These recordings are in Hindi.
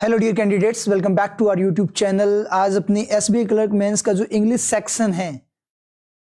Hello dear candidates, welcome back to our YouTube channel. आज अपनी एसबीआई क्लर्क मेंस का जो इंग्लिश सेक्शन है,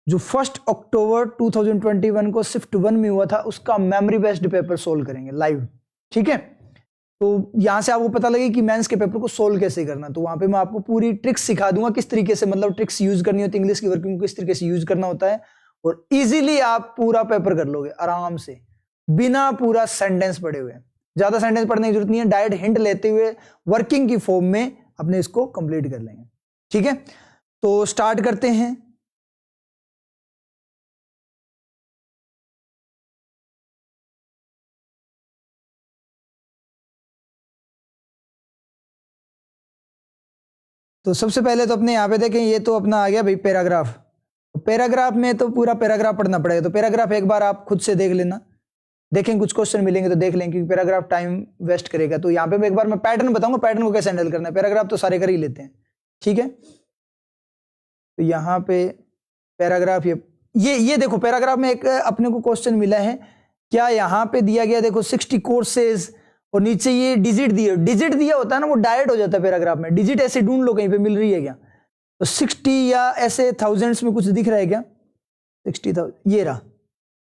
जो 1 अक्टूबर 2021 को शिफ्ट 1 में हुआ था, उसका मेमोरी बेस्ड पेपर सोल्व करेंगे लाइव। ठीक है, तो यहां से आपको पता लगे कि मेंस के पेपर को सोल्व कैसे करना। तो वहां पे मैं आपको पूरी ट्रिक्स सिखा दूंगा, किस तरीके से मतलब ट्रिक्स यूज करनी होती है, इंग्लिश की वर्किंग को किस तरीके से यूज करना होता है, और इजीली आप पूरा पेपर कर लोगे आराम से, बिना पूरा सेंटेंस पढ़े हुए। ज्यादा सेंटेंस पढ़ने की जरूरत नहीं है, डायरेक्ट हिंट लेते हुए वर्किंग की फॉर्म में अपने इसको कंप्लीट कर लेंगे। ठीक है, तो स्टार्ट करते हैं। तो सबसे पहले तो अपने यहां पे देखें, ये तो अपना आ गया भाई पैराग्राफ। पैराग्राफ में तो पूरा पैराग्राफ पढ़ना पड़ेगा, तो पैराग्राफ एक बार आप खुद से देख लेना। देखें कुछ क्वेश्चन मिलेंगे तो देख लें, क्योंकि पैराग्राफ टाइम वेस्ट करेगा। तो यहाँ पे एक बार मैं पैटर्न बताऊंगा, पैटर्न को कैसे हैंडल करना है। पैराग्राफ तो सारे कर ही लेते हैं, ठीक है। तो यहाँ पे पैराग्राफ ये देखो, पैराग्राफ में एक अपने को क्वेश्चन मिला है। क्या यहाँ पे दिया गया, देखो 60 कोर्सेज, और नीचे ये डिजिट दिया होता है ना, वो डायरेक्ट हो जाता है पैराग्राफ में। डिजिट ऐसे ढूंढ लो कहीं पे मिल रही है क्या, तो 60 या ऐसे थाउजेंड्स में कुछ दिख रहा है क्या, 60,000 ये रहा।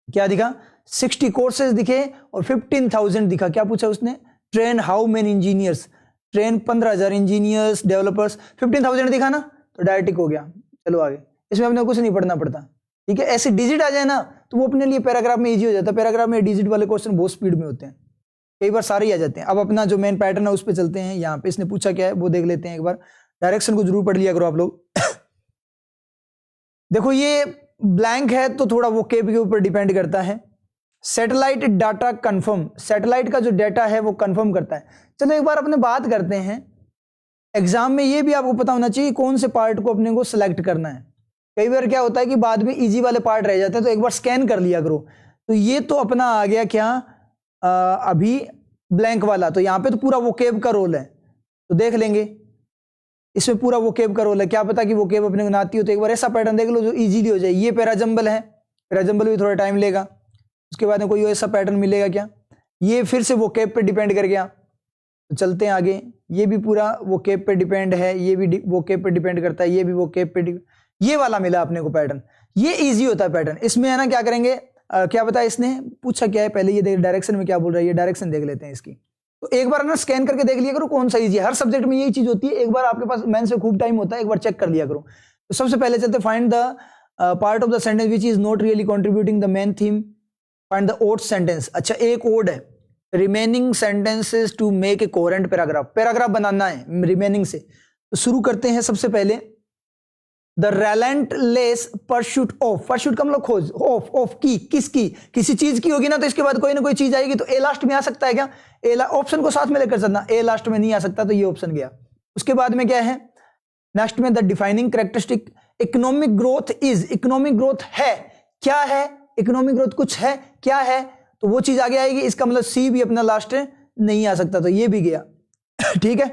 क्या दिखा, 60 कोर्सेज दिखे और 15,000 दिखा। क्या पूछा उसने, train how many engineers, train 15,000 engineers developers, 15,000 दिखा ना, तो डायरेक्ट टिक हो गया। चलो आगे, इसमें अपने कुछ नहीं पढ़ना पड़ता। ठीक है, ऐसे डिजिट आ जाए ना तो वो अपने लिए पैराग्राफ में इजी हो जाता है। पैराग्राफ में डिजिट वाले क्वेश्चन बहुत स्पीड में होते हैं, कई बार सारे ही आ जाते हैं। अब अपना जो मेन पैटर्न है उस पर चलते हैं। यहाँ पे इसने पूछा क्या है वो देख लेते हैं एक बार। डायरेक्शन को जरूर पढ़ लिया करो आप लोग। देखो ये ब्लैंक है तो थोड़ा वो केप के ऊपर डिपेंड करता है। सैटेलाइट डाटा कंफर्म, सैटेलाइट का जो डाटा है वो कंफर्म करता है। चलो एक बार अपने बात करते हैं, एग्जाम में ये भी आपको पता होना चाहिए कौन से पार्ट को अपने को सिलेक्ट करना है। कई बार क्या होता है कि बाद में इजी वाले पार्ट रह जाते हैं, तो एक बार स्कैन कर लिया करो। तो ये तो अपना आ गया क्या, अभी ब्लैंक वाला। तो यहाँ पे तो पूरा वोकेब का रोल है, तो देख लेंगे इसमें पूरा वोकेब का रोल है। क्या पता कि वोकेब अपने को ना आती हो, तो एक बार ऐसा पैटर्न देख लो जो इजीली हो जाए। ये पैराजंबल है, पैराजंबल भी थोड़ा टाइम लेगा। उसके बाद में कोई ऐसा पैटर्न मिलेगा क्या, ये फिर से वोकेब पे डिपेंड कर गया। तो चलते हैं आगे, ये भी पूरा वोकेब पे डिपेंड है, ये भी वोकेब पे डिपेंड करता है, ये भी वोकेब पे ये वाला मिला अपने को पैटर्न। ये इजी होता है पैटर्न। इसमें है ना क्या करेंगे, क्या बताया इसने, पूछा क्या है पहले, ये देख डायरेक्शन में क्या बोल रहा है, ये डायरेक्शन देख लेते हैं इसकी। तो एक बार ना स्कैन करके देख लिया करो कौन सा इजी है। हर सब्जेक्ट में यही चीज होती है, एक बार आपके पास मेंस में खूब टाइम होता है, एक बार चेक कर लिया करो। तो सबसे पहले चलते, find the part of the sentence which is not really contributing the main theme, find the odd sentence. अच्छा, एक ओड है, remaining sentences to make a coherent paragraph. Paragraph बनाना है रिमेनिंग से। तो शुरू करते हैं सबसे पहले, the relentless pursuit of, pursuit का मतलब खोज, ऑफ की, किसकी, किसी चीज की होगी ना, तो इसके बाद कोई ना कोई चीज आएगी। तो ए लास्ट में आ सकता है क्या, ए ऑप्शन को साथ में लेकर चलना, ए लास्ट में नहीं आ सकता, तो ये ऑप्शन गया। उसके बाद में क्या है, नेक्स्ट में the defining characteristic, economic growth is, economic growth है, क्या है, इकोनॉमिक ग्रोथ कुछ है, क्या है, तो वो चीज आगे आएगी। इसका मतलब सी भी अपना लास्ट नहीं आ सकता, तो ये भी गया। ठीक है,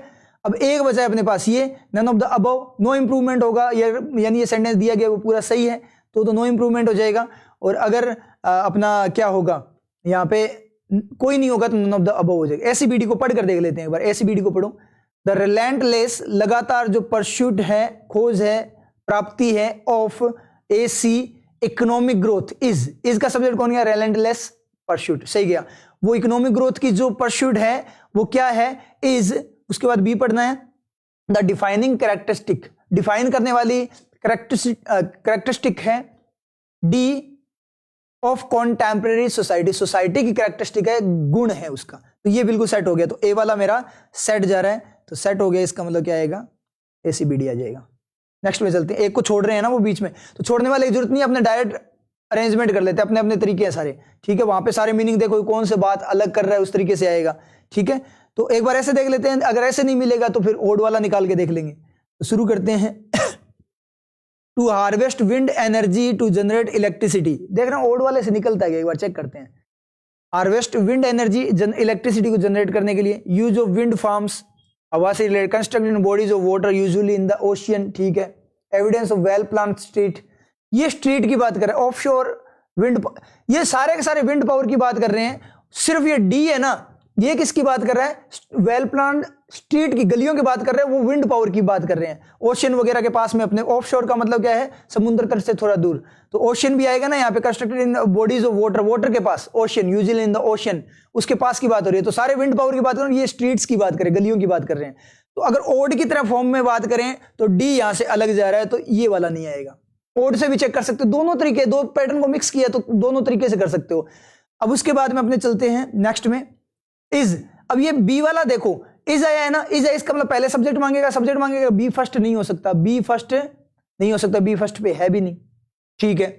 अब एक बचा है अपने पास, ये none of the above, no improvement होगा, यानी ये सेंटेंस दिया गया वो पूरा सही है, तो नो इंप्रूवमेंट हो जाएगा। और अगर अपना क्या होगा, यहाँ पे कोई नहीं होगा तो नन ऑफ द अबव हो जाएगा। एसीबीडी को पढ़ कर देख लेते हैं एक बार, एसीबीडी को पढ़ो। द रिलेंटलेस, लगातार जो परस्यूट है, खोज है, प्राप्ति है, of AC economic growth, is का सब्जेक्ट कौन गया, रिलेंटलेस परस्यूट, सही गया। वो इकोनॉमिक ग्रोथ की जो परस्यूट है वो क्या है, इज। उसके बाद बी पढ़ना है, द डिफाइनिंग कैरेक्टरिस्टिक, डिफाइन करने वाली कैरेक्टरिस्टिक है, D of contemporary society, society की कैरेक्टरिस्टिक है, गुण है उसका। तो ये बिल्कुल सेट हो गया। तो ए वाला मेरा सेट जा रहा है, तो सेट हो गया। इसका मतलब क्या आएगा, एसीबीडी आ जाएगा। नेक्स्ट में चलते हैं, एक को छोड़ रहे हैं ना वो बीच में, तो छोड़ने वाली जरूरत नहीं, अपने डायरेक्ट अरेंजमेंट कर लेते हैं, अपने अपने तरीके हैं सारे। ठीक है, वहां पे सारे मीनिंग देखो कौन से बात अलग कर रहा है, उस तरीके से आएगा। ठीक है, तो एक बार ऐसे देख लेते हैं, अगर ऐसे नहीं मिलेगा तो फिर ओड वाला निकाल के देख लेंगे। तो शुरू करते हैं। To harvest wind energy to generate electricity, देख रहे हैं ओड वाले से निकलता है, एक बार चेक करते हैं। हार्वेस्ट विंड एनर्जी, इलेक्ट्रिसिटी को जनरेट करने के लिए, यूज ऑफ विंड फार्म्स, हवा से related, constructed bodies of water usually in the ocean. ठीक है, evidence of well plan street, ये स्ट्रीट की बात कर रहे हैं, ऑफशोर विंड, ये सारे के सारे विंड पावर की बात कर रहे हैं। सिर्फ ये डी है ना, ये किसकी बात कर रहा है, वेल प्लान्ड स्ट्रीट की गलियों की बात कर रहे हैं, वो विंड पावर की बात कर रहे हैं। ओशन वगैरह के पास में अपने, ऑफ शोर का मतलब क्या है, समुद्र तट से थोड़ा दूर, तो ओशन भी आएगा ना यहाँ पे, constructed in bodies of water, water के पास, ocean, usually in the ocean, उसके पास की बात हो रही है। तो सारे विंड पावर की बात करें, ये स्ट्रीट्स की बात करें, गलियों की बात कर रहे हैं। तो अगर ओड की तरह फॉर्म में बात करें तो डी यहां से अलग जा रहा है, तो ये वाला नहीं आएगा। ओड से भी चेक कर सकते हो, दोनों तरीके, दो पैटर्न को मिक्स किया तो दोनों तरीके से कर सकते हो। अब उसके बाद में अपने चलते हैं नेक्स्ट में, इज। अब ये बी वाला देखो, इज आया है ना, इज है, इसका मतलब पहले सब्जेक्ट मांगेगा, बी फर्स्ट नहीं हो सकता, बी फर्स्ट नहीं हो सकता, बी फर्स्ट पे है भी नहीं, ठीक है।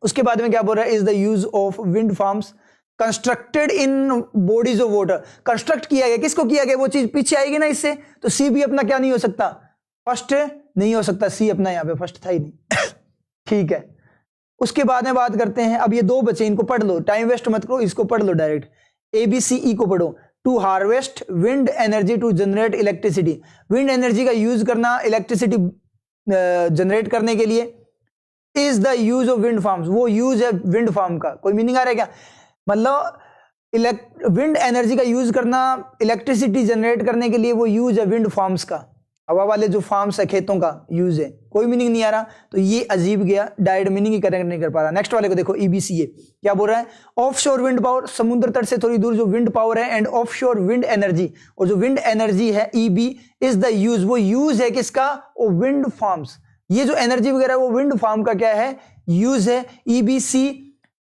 उसके बाद में क्या बोल रहा है, is the use of wind farms constructed in bodies of water. Construct किया गया, किसको किया गया, वो चीज पीछे आएगी ना इससे, तो सी भी अपना क्या नहीं हो सकता, फर्स्ट नहीं हो सकता, सी अपना यहां पे फर्स्ट था ही नहीं ठीक है। उसके बाद में बात करते हैं, अब ये दो बचे, इनको पढ़ लो, टाइम वेस्ट मत करो, इसको पढ़ लो डायरेक्ट। ABCE को पढ़ो। To harvest wind energy to generate electricity, wind energy का यूज करना इलेक्ट्रिसिटी जनरेट करने के लिए। Is the use of wind farms, वो यूज है विंड फार्म का। कोई मीनिंग आ रहा है क्या, मतलब विंड एनर्जी का यूज करना इलेक्ट्रिसिटी जनरेट करने के लिए, वो यूज है विंड फार्म्स का, हवा वाले जो फार्म्स है, खेतों का यूज है। कोई मीनिंग नहीं आ रहा, तो ये अजीब गया, डायरेक्ट मीनिंग ही कनेक्ट नहीं कर पा रहा। नेक्स्ट वाले को देखो, EBCA क्या बोल रहा है, ऑफ शोर विंड पावर, समुद्र तट से थोड़ी दूर जो विंड पावर है, एंड ऑफ शोर विंड एनर्जी, और जो विंड एनर्जी है EB, इज द यूज, वो यूज है किसका, वो विंड फार्म्स। ये जो एनर्जी वगैरह वो विंड फार्म का क्या है, यूज है। EBC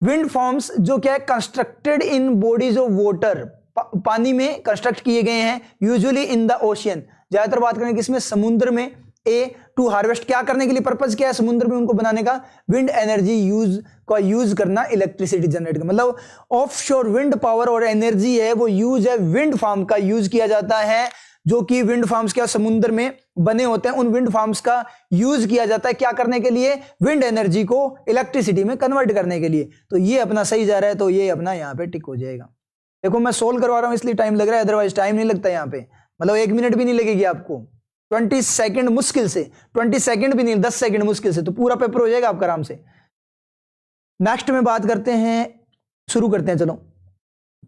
विंड फार्म्स जो क्या है, constructed in bodies of water, पानी में कंस्ट्रक्ट किए गए हैं, यूजुअली इन द ओशियन, ज्यादातर बात करें किसमें, समुद्र में। ए टू हार्वेस्ट, क्या करने के लिए, पर्पज क्या है समुद्र में उनको बनाने का, विंड एनर्जी यूज करना इलेक्ट्रिसिटी जनरेट का, मतलब ऑफ शोर विंड पावर और एनर्जी है, वो यूज है विंड फार्म का, यूज किया जाता है, जो कि विंड फार्म्स क्या समुद्र में बने होते हैं, उन विंड फार्म्स का यूज किया जाता है क्या करने के लिए, विंड एनर्जी को इलेक्ट्रिसिटी में कन्वर्ट करने के लिए। तो ये अपना सही जा रहा है, तो ये अपना यहाँ पे टिक हो जाएगा। देखो मैं सोल्व करवा रहा हूं इसलिए टाइम लग रहा है, अदरवाइज टाइम नहीं लगता यहाँ पे, मतलब 1 मिनट भी नहीं लगेगी आपको, 20 सेकंड मुश्किल से, 20 सेकंड भी नहीं, 10 सेकंड मुश्किल से, तो पूरा पेपर हो जाएगा आपका आराम से। नेक्स्ट में बात करते हैं, शुरू करते हैं, चलो।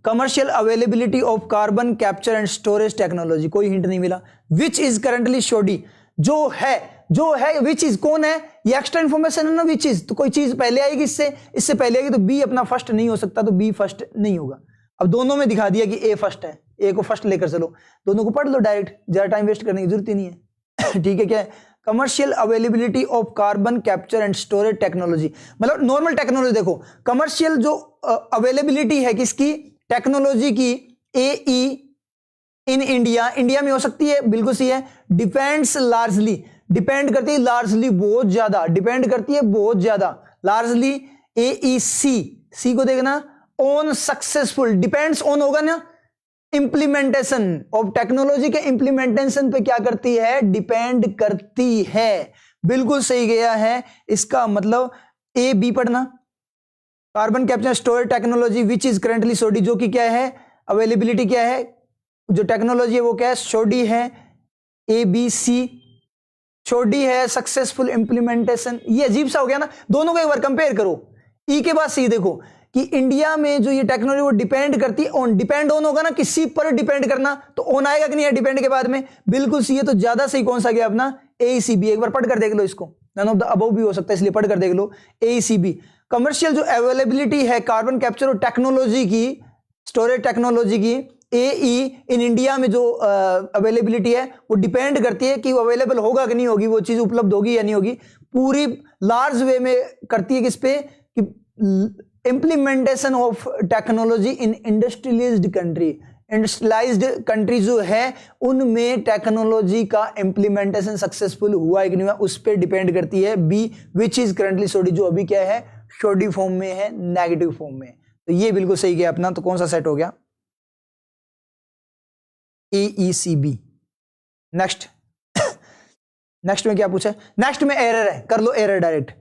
Commercial availability of carbon capture and storage technology, कोई हिंट नहीं मिला। विच इज करंटली शोडी, जो है विच इज, कौन है, ये एक्स्ट्रा इंफॉर्मेशन है ना, विच इज, तो कोई चीज पहले आएगी, इससे पहले आएगी, तो बी अपना फर्स्ट नहीं हो सकता, तो बी फर्स्ट नहीं होगा। अब दोनों में दिखा दिया कि ए फर्स्ट है, ए को फर्स्ट लेकर चलो, दोनों को पढ़ लो डायरेक्ट, ज्यादा टाइम वेस्ट करने की जरूरत ही नहीं है ठीक है। क्या है, commercial availability of carbon capture and storage technology, मतलब नॉर्मल टेक्नोलॉजी। देखो कमर्शियल जो अवेलेबिलिटी है किसकी, टेक्नोलॉजी की, AE इन इंडिया में हो सकती है, बिल्कुल सही है। डिपेंड्स लार्जली, डिपेंड करती है लार्जली, बहुत ज्यादा डिपेंड करती है, बहुत ज्यादा लार्जली। AEC, सी को देखना, ऑन सक्सेसफुल, डिपेंड्स ऑन होगा ना, इंप्लीमेंटेशन ऑफ टेक्नोलॉजी के इंप्लीमेंटेशन पे क्या करती है, डिपेंड करती है, बिल्कुल सही गया है। इसका मतलब AB पढ़ना, carbon capture storage technology which is currently सोडी, जो कि क्या है, अवेलेबिलिटी क्या है, जो टेक्नोलॉजी है वो क्या है, सोडी है। ABC सोडी है, सक्सेसफुल इंप्लीमेंटेशन, ये अजीब सा हो गया ना, दोनों को एक बार कंपेयर करो। ई के बाद सी देखो कि इंडिया में जो ये टेक्नोलॉजी वो डिपेंड करती है ऑन, डिपेंड ऑन होगा ना, किसी पर डिपेंड करना, तो ऑन आएगा कि नहीं है डिपेंड के बाद में, बिल्कुल सी है। तो ज्यादा सही कौन सा गया अपना, AECB, एक बार पढ़ कर देख लो इसको, नन ऑफ द अबव भी हो सकता है, इसलिए पढ़ कर देख लो। AECB कमर्शियल जो अवेलेबिलिटी है कार्बन कैप्चर और टेक्नोलॉजी की, स्टोरेज टेक्नोलॉजी की, AE इन इंडिया में जो अवेलेबिलिटी है वो डिपेंड करती है कि वो अवेलेबल होगा कि नहीं होगी, वो चीज उपलब्ध होगी या नहीं होगी, पूरी लार्ज वे में करती है किस पे, कि implementation of technology in industrialised country, industrialised country जो है उनमें टेक्नोलॉजी का इंप्लीमेंटेशन सक्सेसफुल हुआ है कि नहीं हुआ, उस पर डिपेंड करती है। B विच इज करंटली सोडी, जो अभी क्या है, सोडी फॉर्म में है, नेगेटिव फॉर्म में, तो ये बिल्कुल सही गया अपना। तो कौन सा सेट हो गया, AECB। नेक्स्ट नेक्स्ट में क्या पूछा है, नेक्स्ट में एरर है, कर लो एरर डायरेक्ट।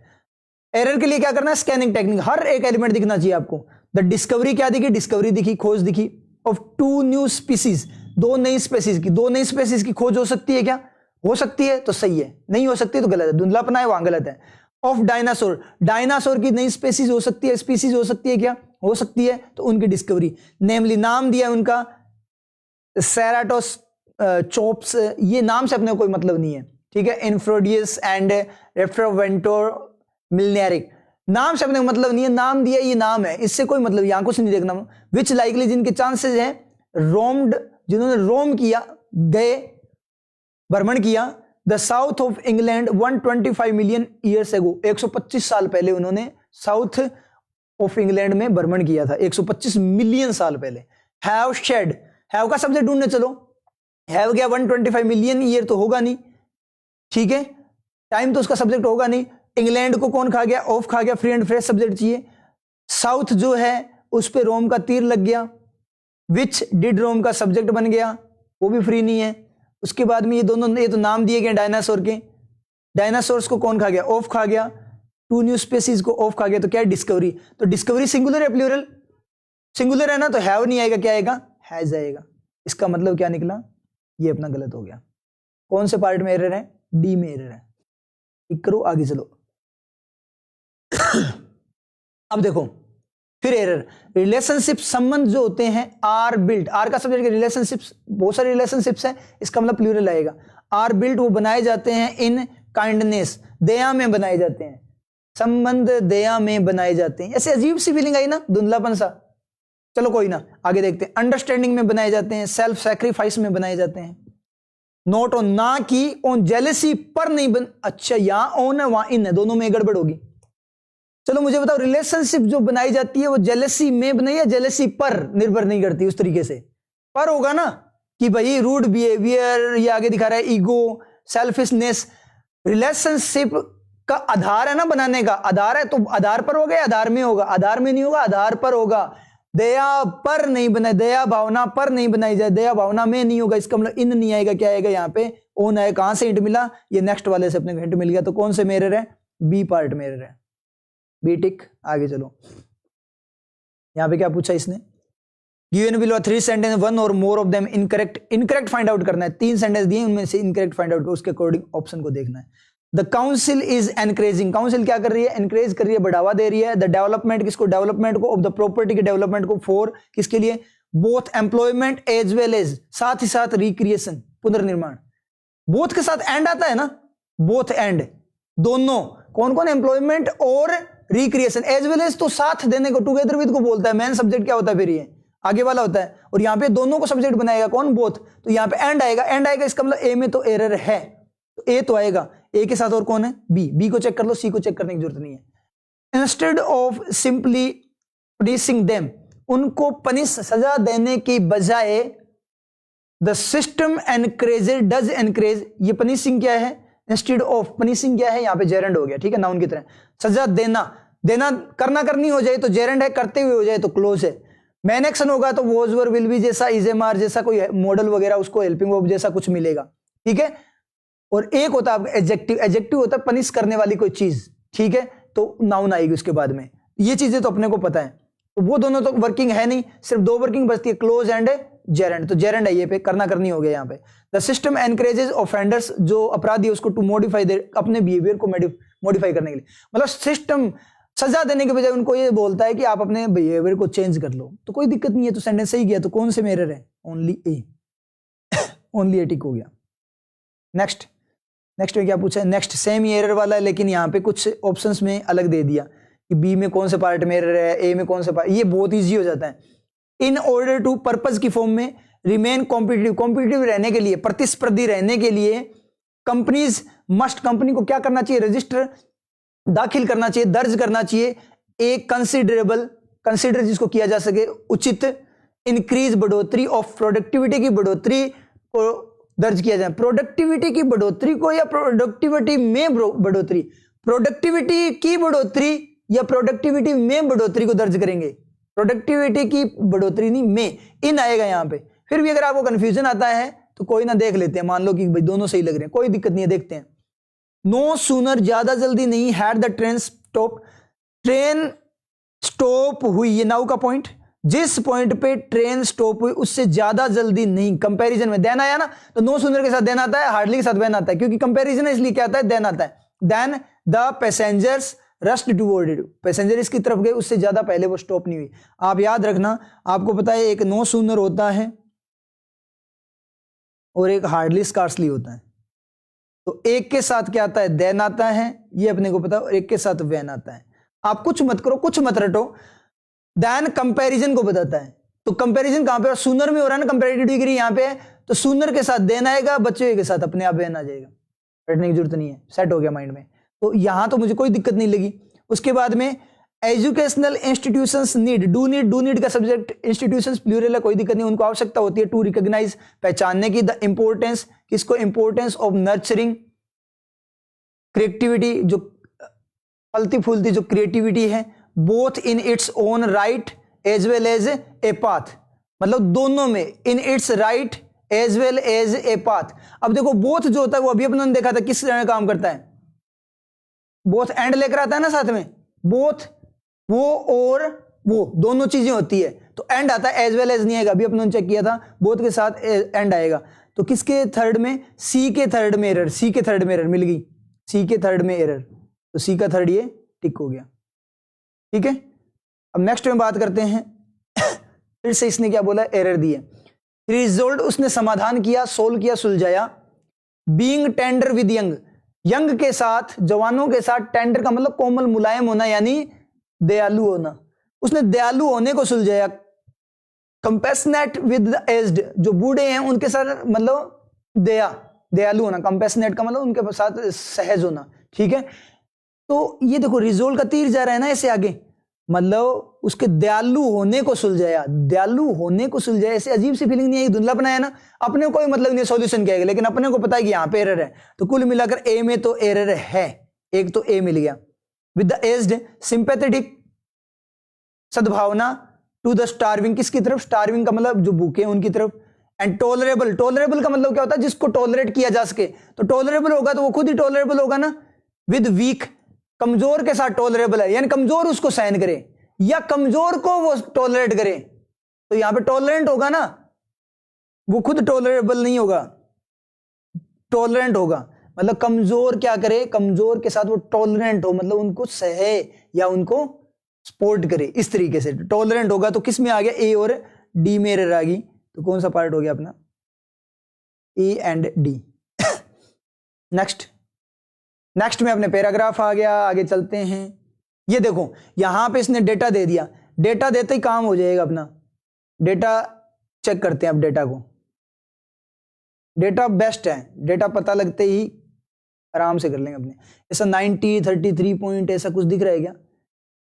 एरर के लिए क्या करना है, स्कैनिंग टेक्निक, हर एक एलिमेंट दिखना चाहिए आपको। द डिस्कवरी क्या दिखी, डिस्कवरी दिखी, खोज दिखी, ऑफ 2 न्यू स्पीसीज, 2 नई स्पेसीज की, 2 नई स्पेसीज की खोज हो सकती है क्या, हो सकती है तो सही है, नहीं हो सकती तो गलत है, धुंधलापना है वहां गलत है। ऑफ डायनासोर, डायनासोर की नई स्पेसीज हो सकती है, स्पीसीज हो सकती है क्या, हो सकती है, तो उनकी डिस्कवरी, नेमली नाम दिया है उनका चोप्स, ये नाम से अपने कोई मतलब नहीं है, ठीक है। इन्फ्रोडियस एंड रेफ्रोवेंटोर मिलनेरिक, नाम से अपने को मतलब नहीं है, नाम दिया ये नाम है, इससे कोई मतलब यहाँ कुछ नहीं देखना। विच लाइकली, जिनके चांसेस हैं, रोम्ड, जिन्होंने रोम किया, गए, भ्रमण किया, the south of England 125 million years ago, 125 साल पहले उन्होंने साउथ ऑफ इंग्लैंड में भ्रमण किया था, 125 मिलियन साल पहले। हैव शेड, हैव का सब्जेक्ट ढूंढने चलो, हैव गया 125 मिलियन ईयर तो होगा नहीं, ठीक है, टाइम तो उसका सब्जेक्ट होगा नहीं। इंग्लैंड को कौन खा गया, ऑफ खा गया, फ्री एंड फ्रेश सब्जेक्ट चाहिए। साउथ जो है उस पे रोम का तीर लग गया, विच डिड रोम का सब्जेक्ट बन गया, वो भी फ्री नहीं है। उसके बाद में ये दोनों, ये तो नाम दिए गए डायनासोर के, डायनासोर्स को कौन खा गया, ऑफ खा गया, 2 न्यू स्पीसीज को ऑफ खा गया, तो क्या है, डिस्कवरी। तो डिस्कवरी सिंगुलर है प्लूरल, सिंगुलर है ना, तो हैव नहीं आएगा, क्या आएगा, हैज आएगा। इसका मतलब क्या निकला, ये अपना गलत हो गया। कौन से पार्ट में एरर है, डी में एरर है, ठीक करो, आगे चलो। अब देखो फिर एरर, रिलेशनशिप, संबंध जो होते हैं, आर बिल्ट, आर का सब्जेक्ट रिलेशनशिप्स, बहुत सारे रिलेशनशिप्स हैं, इसका मतलब प्लूरल आएगा। आर बिल्ट, वो बनाए जाते हैं, इन काइंडनेस, दया में बनाए जाते हैं, संबंध दया में बनाए जाते हैं। ऐसे अजीब सी फीलिंग आई ना, धुंधलापन सा, चलो कोई ना, आगे देखते हैं। अंडरस्टैंडिंग में बनाए जाते हैं, सेल्फ सैक्रिफाइस में बनाए जाते हैं, नोट ऑन, ना की, ऑन जेलेसी पर नहीं बन, अच्छा यहां ऑन है वहां इन है, दोनों में गड़बड़ होगी। चलो मुझे बताओ, रिलेशनशिप जो बनाई जाती है वो जेलेसी में बनाई या जेलेसी पर निर्भर नहीं करती, उस तरीके से पर होगा ना, कि भाई रूड बिहेवियर, ये आगे दिखा रहा है ईगो, सेल्फिशनेस। रिलेशनशिप का आधार है ना बनाने का, आधार है तो आधार पर होगा या आधार में होगा, आधार में नहीं होगा, आधार पर होगा। दया पर नहीं बनाई, दया भावना पर नहीं बनाई जाए, दया भावना में नहीं होगा, इसका मतलब इन नहीं आएगा, क्या आएगा यहाँ पे, ओन आएगा। कहां से हिंट मिला, ये नेक्स्ट वाले से अपने को हिंट मिल गया। तो कौन से में एरर है, बी पार्ट में एरर है, बी टिक। आगे चलो, यहां पे क्या पूछा इसने, गिवन बिलो 3 सेंटेंस, 1 और more of them incorrect, incorrect find out करना है। 3 सेंटेंस दिए, उनमें से इनकरेक्ट फाइंड आउट, उसके अकॉर्डिंग ऑप्शन को देखना है। The council is encouraging, council क्या कर रही है, एनकरेज कर रही है, बढ़ावा दे रही है। द डेवलपमेंट, किसको, डेवलपमेंट को, ऑफ द प्रॉपर्टी के डेवलपमेंट को, फॉर किसके लिए, both employment as well as, साथ ही साथ रिक्रिएशन, पुनर्निर्माण। बोथ के साथ एंड आता है ना, बोथ एंड, दोनों, कौन कौन, एम्प्लॉयमेंट और रिक्रिएशन, एज वेल एज तो साथ देने को, टुगेदर विद को बोलता है। मेन सब्जेक्ट क्या होता है फिर, ये आगे वाला होता है, और यहां पे दोनों को सब्जेक्ट बनाएगा कौन, बोथ, तो यहां पे एंड आएगा, एंड आएगा, इसका मतलब ए में तो एरर है, तो ए तो आएगा। ए के साथ और कौन है, बी, बी को चेक कर लो, सी को चेक करने की जरूरत नहीं है। Instead of simply punishing them, उनको पनिश, सजा देने की बजाय, the system encourages, does encourage, ये पनिशिंग क्या है, इंस्टेड ऑफ, पनिशिंग क्या है, यहाँ पे जेरेंड हो गया, ठीक है, नाउन की तरह। सजा देना, देना करना करनी हो जाए तो जेरेंड है, करते हुए हो जाए तो क्लोज है। मैन एक्शन होगा तो वॉज वर विल बी जैसा, इज एम आर जैसा कोई मॉडल वगैरह, उसको हेल्पिंग वर्ब जैसा कुछ मिलेगा, ठीक है। और एक होता है एडजेक्टिव, एडजेक्टिव होता है पनिश करने वाली कोई चीज, ठीक है, तो नाउन आएगी उसके बाद में। ये चीजें तो अपने को पता है, तो वो दोनों तो वर्किंग है नहीं, सिर्फ 2 वर्किंग बचती है, क्लोज एंड जेरेंड। तो जेरेंड है ये पे, करना करनी हो गया यहाँ पे। द सिस्टम एनकरेजेज ऑफेंडर्स, जो अपराधी है उसको, टू मॉडिफाई देयर, अपने बिहेवियर को मॉडिफाई करने के लिए, मतलब सिस्टम सजा देने के बजाय उनको ये बोलता है कि आप अपने बिहेवियर को चेंज कर लो, तो कोई दिक्कत नहीं है, तो सेंटेंस सही गया। तो कौन से में एरर है, ओनली ए, ओनली ए टिक हो गया। नेक्स्ट, नेक्स्ट में क्या पूछा है, नेक्स्ट सेम ही एरर वाला है, लेकिन यहाँ पे कुछ ऑप्शंस में अलग दे दिया कि बी में कौन से पार्ट में एरर है, ए में कौन से पार्ट, ये बहुत इजी हो जाता है। इन ऑर्डर टू, पर्पज की फॉर्म में, रिमेन कॉम्पिटिटिव, कॉम्पिटिटिव रहने के लिए, प्रतिस्पर्धी रहने के लिए, कंपनीज मस्ट, कंपनी को क्या करना चाहिए, रजिस्टर दाखिल करना चाहिए, दर्ज करना चाहिए, एक कंसिडरेबल, कंसिडर जिसको किया जा सके, उचित, इंक्रीज, बढ़ोतरी ऑफ, प्रोडक्टिविटी की बढ़ोतरी को दर्ज किया जाए। प्रोडक्टिविटी की बढ़ोतरी को या प्रोडक्टिविटी में बढ़ोतरी, प्रोडक्टिविटी की बढ़ोतरी या प्रोडक्टिविटी में बढ़ोतरी को दर्ज करेंगे। प्रोडक्टिविटी की बढ़ोतरी नहीं, में, इन आएगा यहां पे। फिर भी अगर आपको कंफ्यूजन आता है तो कोई ना, देख लेते हैं, मान लो कि भाई दोनों सही लग रहे हैं, कोई दिक्कत नहीं है, देखते हैं। नो सूनर, ज्यादा जल्दी नहीं, had the train stop, train stop हुई, ये नाउ का पॉइंट, जिस पॉइंट पे ट्रेन स्टॉप हुई उससे ज्यादा जल्दी नहीं। कंपैरिजन में देन आया ना, तो नो सूनर के साथ देन आता है, हार्डली के साथ वेन आता है, क्योंकि कंपैरिजन है इसलिए क्या आता है, देन आता है। Then the passengers rushed toward it, passenger इसकी तरफ गए, उससे ज्यादा पहले वो स्टॉप नहीं हुई। आप याद रखना, आपको पता है एक नो सूनर होता है, और एक हार्डली स्कार्सली होता है। तो एक के साथ क्या आता है, देन आता है, ये अपने को पता है, और एक के साथ व्हेन आता है। आप कुछ मत करो, कुछ मत रटो, देन कंपैरिजन को बताता है। तो कंपैरिजन कहां पे, सूनर में हो रहा है ना, कंपैरेटिव डिग्री यहां पे है, तो सूनर के साथ देन आएगा, बच्चे के साथ अपने आप व्हेन आ जाएगा, रटने की जरूरत नहीं है, सेट हो गया माइंड में। तो यहां तो मुझे कोई दिक्कत नहीं लगी। उसके बाद में educational institutions need, do need का सब्जेक्ट, इंस्टीट्यूशंस प्लूरल है, कोई दिक्कत नहीं, उनको आवश्यकता होती है टू रिकॉग्नाइज, पहचानने की, द इंपॉर्टेंस, किसको, इंपॉर्टेंस ऑफ नर्चरिंग क्रिएटिविटी, जो फलती फूलती जो क्रिएटिविटी है, both in its own right as well as a path, मतलब दोनों में, in its right as well as a path. अब देखो बोथ जो होता है वो अभी अपने ने देखा था किस तरह काम करता है, बोथ एंड लेकर आता है ना साथ में, बोथ वो और वो दोनों चीजें होती है, तो एंड आता है, एज वेल एज नहीं आएगा, अभी अपने चेक किया था, बोथ के साथ एंड आएगा। तो किसके थर्ड में, सी के थर्ड में एरर, सी के थर्ड में एरर मिल गई, सी के थर्ड में एरर, तो सी का थर्ड ये टिक हो गया। ठीक है, अब नेक्स्ट में बात करते हैं फिर से इसने क्या बोला, एरर दी है। रिजोल्व, उसने समाधान किया, सोल्व किया, सुलझाया। Being tender with young, young के साथ, जवानों के साथ, टेंडर का मतलब कोमल, मुलायम होना, यानी दयालु होना, उसने दयालु होने को सुलझाया। कंपैशनेट विद द एज्ड, जो बूढ़े हैं उनके साथ, मतलब दयालु होना, कंपैशनेट का मतलब उनके साथ सहज होना। ठीक है, तो ये देखो रिजोल्व का तीर जा रहा है ना ऐसे आगे, मतलब उसके दयालु होने को सुलझाया, दयालु होने को सुलझाया, ऐसे अजीब सी फीलिंग नहीं है, धुंधला बनाया ना, अपने को कोई मतलब नहीं सॉल्यूशन क्या है, लेकिन अपने को पता है कि यहां पे एरर है, तो कुल मिलाकर ए में तो एरर है, एक तो ए मिल गया। विद द एज्ड, सिंपैथेटिक, सद्भावना, टू द स्टार्विंग, किसकी तरफ, स्टार्विंग का मतलब जो भूखे हैं उनकी तरफ। एंड टॉलरेबल, टॉलरेबल का मतलब क्या होता है, जिसको टॉलरेट किया जा सके, तो टॉलरेबल होगा तो वो खुद ही टॉलरेबल होगा ना। विद वीक, कमजोर के साथ टॉलरेबल है, यानी कमजोर उसको सहन करे या कमजोर को वो टॉलरेट करे, तो यहां पे टॉलरेंट होगा ना, वो खुद टॉलरेबल नहीं होगा, टॉलरेंट होगा, मतलब कमजोर क्या करे, कमजोर के साथ वो टॉलरेंट हो, मतलब उनको सहे या उनको सपोर्ट करे, इस तरीके से टॉलरेंट होगा। तो किस में आ गया, ए और डी में एरर आ गई, तो कौन सा पार्ट हो गया अपना, ए एंड डी। नेक्स्ट में अपने पैराग्राफ आ गया, आगे चलते हैं। ये देखो यहां पे इसने डेटा दे दिया, डेटा देते ही काम हो जाएगा अपना, डेटा चेक करते हैं अब डेटा को, डेटा बेस्ट है, डेटा पता लगते ही आराम से कर लेंगे अपने। ऐसा 90, 33 पॉइंट ऐसा कुछ दिख रहा है क्या,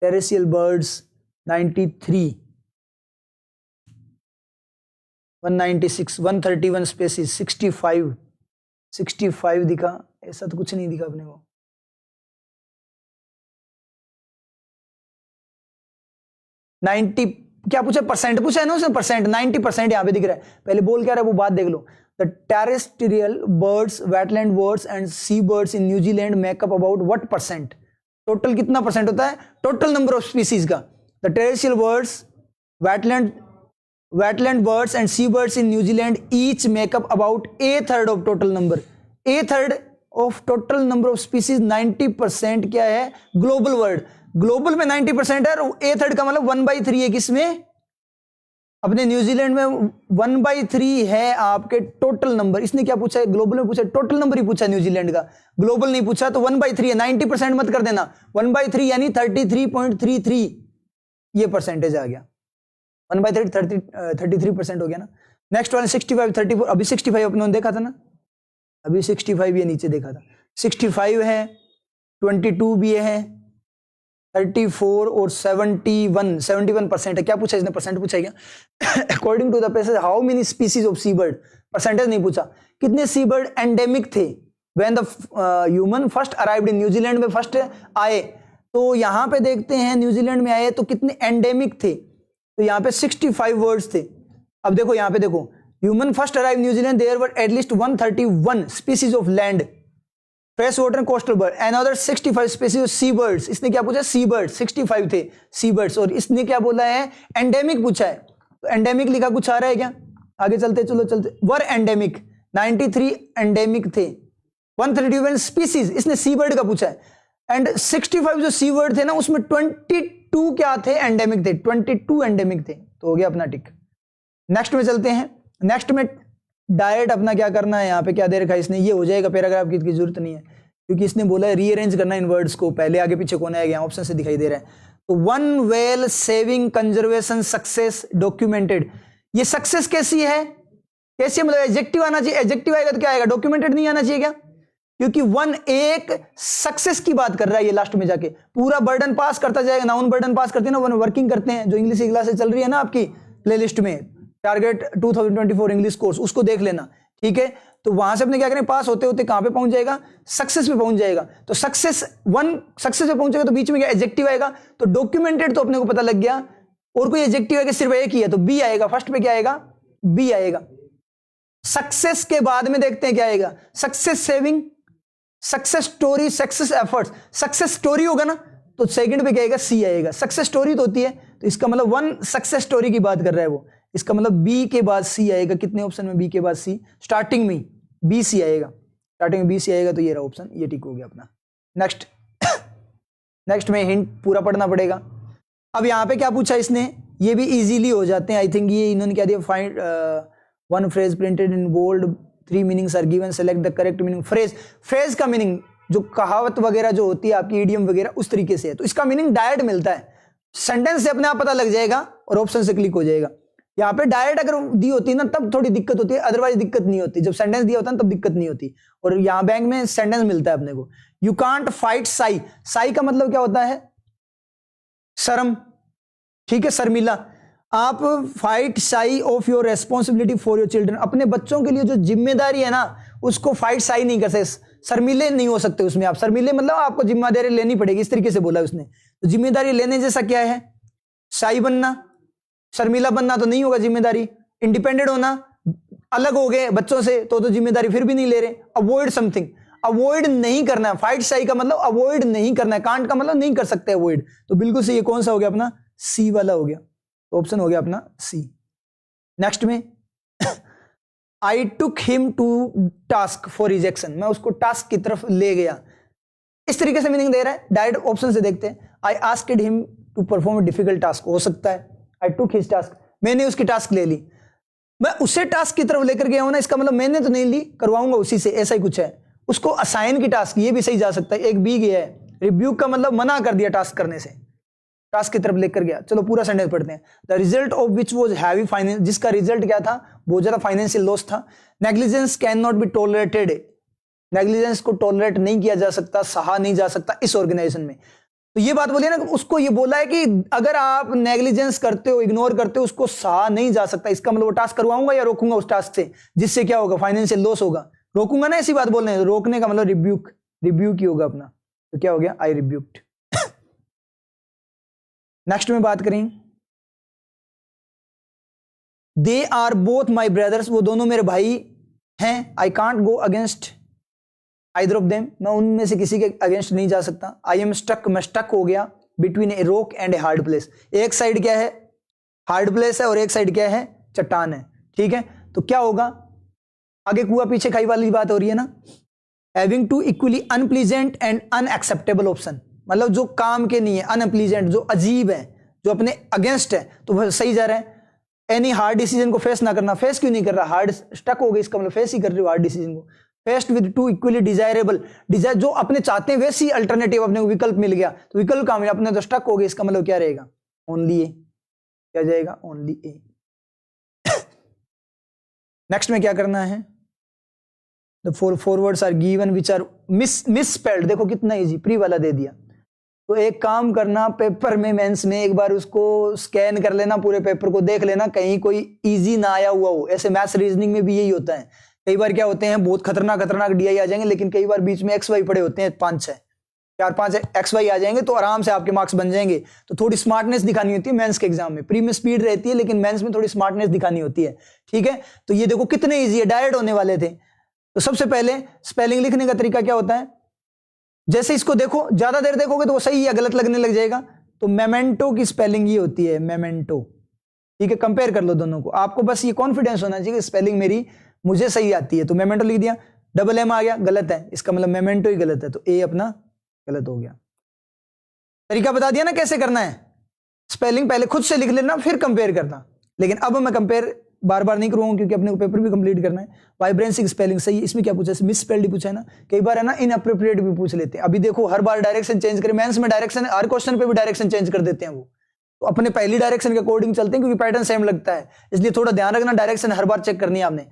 टेरेस्ट्रियल बर्ड्स 93, 196, 131 स्पेसीज, 65 दिखा, ऐसा तो कुछ नहीं दिखा अपने को। नाइन्टी क्या पूछा, परसेंट पूछा है ना उसने, परसेंट, 90% यहां पे दिख रहा है। पहले बोल क्या रहा है वो बात देख लो। The terrestrial birds, wetland birds and sea birds in New Zealand make up about what percent, total कितना परसेंट होता है, टोटल नंबर ऑफ स्पीसीज का। The terrestrial birds, wetland birds and sea birds in New Zealand each make up about a third of total number, a third of total number of species. 90% क्या है, ग्लोबल वर्ड, ग्लोबल में 90% है, और ए थर्ड का मतलब 1/3 है, किसमें, अपने न्यूजीलैंड में 1/3 है आपके टोटल नंबर। इसने क्या पूछा है, ग्लोबल में पूछा, टोटल नंबर ही पूछा न्यूजीलैंड का, ग्लोबल नहीं पूछा, तो 1/3 है, 90% मत कर देना, 1/3 यानी 33.33 ये परसेंटेज आ गया, 1/3 33% हो गया ना। नेक्स्ट वाला 65, 34, अभी 65 अपने देखा था ना, अभी 65 ये नीचे देखा था, 65 है, 22 भी है, 34 और 71% है। क्या पूछा इसने, परसेंट पूछा है क्या। According to the passage how many species of sea bird, percentage नहीं पूछा, कितने सी बर्ड एंडेमिक थे when the human first arrived in, New Zealand में फर्स्ट आए, तो यहां पे देखते हैं न्यूजीलैंड में आए तो कितने एंडेमिक थे, तो यहां पे 65 वर्ड्स थे। अब देखो यहां पे देखो, human first arrive New Zealand, there were at least 131 species of land fresh water coastal bird, another 65 species of sea birds. इसने क्या पूछा, सी बर्ड 65 थे सी बर्ड्स, और इसने क्या बोला है, एंडेमिक पूछा है, तो एंडेमिक लिखा, कुछ आ रहा है क्या, आगे चलते, चलो चलते। वर एंडेमिक 93 एंडेमिक थे, 131 स्पीसीज इसने सी बर्ड का पूछा है, एंड 65 जो सी बर्ड थे ना उसमें 22 क्या थे, एंडेमिक थे, 22 एंडेमिक थे, तो हो गया अपना टिक। नेक्स्ट में चलते हैं, नेक्स्ट में डायरेक्ट अपना क्या करना है, यहाँ पे क्या दे रखा है इसने, ये हो जाएगा पैराग्राफ की जरूरत नहीं है क्योंकि इसने बोला है रीअरेंज करना इन वर्ड्स को, पहले आगे पीछे कौन आएगा यहाँ ऑप्शन से दिखाई दे रहा है। तो one well saving conservation success documented, ये सक्सेस कैसी है, कैसी मतलब एडजेक्टिव आना चाहिए, एडजेक्टिव आएगा तो क्या आएगा, डॉक्यूमेंटेड नहीं आना चाहिए क्या, क्योंकि वन एक सक्सेस की बात कर रहा है ये लास्ट में जाके, पूरा बर्डन पास करता जाएगा, नाउन बर्डन पास करते हैं ना, वन वर्किंग करते हैं, जो इंग्लिश की क्लासेस चल रही है ना आपकी प्लेलिस्ट में, टारगेट 2024 इंग्लिश कोर्स, उसको देख लेना, ठीक है। तो वहां से अपने क्या करें, पास होते होते कहां पे पहुंच जाएगा, सक्सेस पे पहुंच जाएगा। तो सक्सेस वन सक्सेस पे पहुंचेगा तो बीच में क्या एडजेक्टिव आएगा, तो डॉक्यूमेंटेड तो अपने को पता लग गया, और कोई एडजेक्टिव है कि सिर्फ एक ही है, तो बी आएगा, फर्स्ट पे क्या आएगा, बी आएगा। सक्सेस के बाद में देखते हैं क्या आएगा, success saving, success story, success efforts, success story होगा ना तो सेकंड पे क्या आएगा, सी आएगा, सक्सेस स्टोरी तो होती है, तो इसका मतलब वन सक्सेस स्टोरी की बात कर रहा है वो, इसका मतलब बी के बाद सी आएगा, कितने ऑप्शन में बी के बाद सी, स्टार्टिंग में बी सी आएगा, स्टार्टिंग में बी सी आएगा, तो ये रहा ऑप्शन, ये ठीक हो गया अपना। नेक्स्ट नेक्स्ट में हिंट पूरा पढ़ना पड़ेगा। अब यहाँ पे क्या पूछा इसने, ये भी इजीली हो जाते हैं आई थिंक, ये इन्होंने क्या दिया, find one phrase printed in bold, 3 meanings are given, select the correct meaning. Phrase, phrase का मीनिंग जो कहावत वगैरह जो होती है आपकी इडियम वगैरह उस तरीके से है, तो इसका मीनिंग डायरेक्ट मिलता है, सेंटेंस से अपने आप पता लग जाएगा और ऑप्शन से क्लिक हो जाएगा। यहाँ पे डायरेक्ट अगर दी होती है ना तब थोड़ी दिक्कत होती है, अदरवाइज दिक्कत नहीं होती, जब सेंटेंस दिया होता है तब दिक्कत नहीं होती, और यहाँ बैंक में सेंटेंस मिलता है अपने को। You can't fight Sai, Sai का मतलब क्या होता है, शर्म, ठीक है, शर्मिला। आप fight sigh of your responsibility for your children, अपने बच्चों के लिए जो जिम्मेदारी है ना उसको फाइट साई नहीं कर सकते, शर्मिले नहीं हो सकते उसमें आप, शर्मिले मतलब आपको जिम्मेदारी लेनी पड़ेगी, इस तरीके से बोला उसने। तो जिम्मेदारी लेने जैसा क्या है, साई बनना, शर्मिला बनना तो नहीं होगा जिम्मेदारी, इंडिपेंडेंट होना, अलग हो गए बच्चों से तो जिम्मेदारी फिर भी नहीं ले रहे। अवॉइड समथिंग, अवॉइड नहीं करना है, फाइट साई का मतलब अवॉइड नहीं करना है, कांट का मतलब नहीं कर सकते अवॉइड, तो बिल्कुल से ये कौन सा हो गया अपना, सी वाला हो गया, तो ऑप्शन हो गया अपना सी। नेक्स्ट में I took him to task for rejection, मैं उसको टास्क की तरफ ले गया, इस तरीके से मीनिंग दे रहा है, डायरेक्ट ऑप्शन से देखते हैं। I asked him to perform a difficult task, हो सकता है आई टुक हिज टास्क, मैंने उसकी टास्क ले ली, मैं उसे टास्क की तरफ लेकर गया हूं ना, इसका मतलब मैंने तो नहीं ली, करवाऊंगा उसी से, ऐसा ही कुछ है। उसको असाइन की टास्क, ये भी सही जा सकता है, एक बी गया है, रिब्यूक का मतलब मना कर दिया टास्क करने से, टास्क की तरफ लेकर गया। चलो पूरा सेंटेंस पढ़ते हैं। The result of which was heavy finance, जिसका रिजल्ट क्या था, बहुत ज्यादा फाइनेंशियल लॉस था। Negligence can not be tolerated, negligence को टॉलरेट नहीं किया जा सकता, सहा नहीं जा सकता इस ऑर्गेनाइजेशन में। तो ये बात बोलिए ना, उसको ये बोला है कि अगर आप नेग्लिजेंस करते हो, इग्नोर करते हो, उसको सहा नहीं जा सकता, इसका मतलब वो टास्क करवाऊंगा या रोकूंगा उस टास्क से, जिससे क्या होगा, फाइनेंशियल लॉस होगा, रोकूंगा ना, ऐसी बात बोल रहे हैं, रोकने का मतलब रिब्यूक, रिब्यूक ही होगा अपना, तो क्या हो गया, आई रिब्यूक्ड। नेक्स्ट में बात करें, they are both my brothers, वो दोनों मेरे भाई हैं। I can't go against either of them, मैं उनमें से किसी के अगेंस्ट नहीं जा सकता। आई एम स्टक, मैं स्टक हो गया between a rock and a hard place, एक साइड क्या है, हार्ड प्लेस है, और एक साइड क्या है, चट्टान है, ठीक है। तो क्या होगा, आगे कुआ पीछे खाई वाली बात हो रही है ना। Having to equally unpleasant and unacceptable option, मतलब जो काम के नहीं है, अनप्लीजेंट जो अजीब है, जो अपने अगेंस्ट है, तो वह सही जा रहा है। एनी हार्ड डिसीजन को फेस ना करना, फेस क्यों नहीं कर रहा, हार्ड स्टक हो गई, इसका मतलब फेस ही कर रही हो हार्ड डिसीजन को। Faced with two equally desirable, desire जो अपने चाहते हैं वैसी अल्टरनेटिव अपने को विकल्प मिल गया, तो विकल्प काम अपने तो स्टक हो गए, इसका मतलब क्या रहेगा, ओनली ए, क्या जाएगा, ओनली ए। नेक्स्ट में क्या करना है, the four words are given which are misspelled, देखो कितना इजी, प्री वाला दे दिया। तो एक काम करना, पेपर में मेंस में एक बार उसको स्कैन कर लेना, पूरे पेपर को देख लेना, कहीं कोई इजी ना आया हुआ हो। ऐसे मैथ्स रीजनिंग में भी यही होता है, कई बार क्या होते हैं, बहुत खतरनाक डीआई आ जाएंगे, लेकिन कई बार बीच में एक्स वाई पड़े होते हैं, 4-5 एक्स वाई आ जाएंगे, तो आराम से आपके मार्क्स बन जाएंगे। तो थोड़ी स्मार्टनेस दिखानी होती है मेंस के एग्जाम में, प्री में स्पीड रहती है, लेकिन मेंस में थोड़ी स्मार्टनेस दिखानी होती है, ठीक है। तो ये देखो कितने ईजी है, डायरेक्ट होने वाले थे। तो सबसे पहले स्पेलिंग लिखने का तरीका क्या होता है, जैसे इसको देखो, ज्यादा देर देखोगे तो वो सही या गलत लगने लग जाएगा। तो मेमेंटो की स्पेलिंग ये होती है, मेमेंटो, ठीक है। कंपेयर कर लो दोनों को, आपको बस ये कॉन्फिडेंस होना चाहिए कि स्पेलिंग मेरी मुझे सही आती है। तो मेमेंटो लिख दिया, डबल एम आ गया, गलत है, इसका मतलब मेमेंटो ही गलत है, तो ए अपना गलत हो गया। तरीका बता दिया ना कैसे करना है, स्पेलिंग पहले खुद से लिख लेना, फिर कंपेयर करना। लेकिन अब मैं कंपेयर बार बार नहीं करूंगा क्योंकि अपने को पेपर भी कंप्लीट करना है। वाइब्रेंसी की स्पेलिंग सही है। इसमें क्या पूछा है, मिस स्पेल्ड पूछा है ना, कई बार है ना इनअप्रोप्रिएट भी पूछ लेते हैं। अभी देखो हर बार डायरेक्शन चेंज करें, मेंस में डायरेक्शन हर क्वेश्चन पे भी डायरेक्शन चेंज कर देते हैं वो, तो अपने पहली डायरेक्शन के अकॉर्डिंग चलते हैं क्योंकि पैटर्न सेम लगता है, इसलिए थोड़ा ध्यान रखना, डायरेक्शन हर बार चेक करनी है आपने।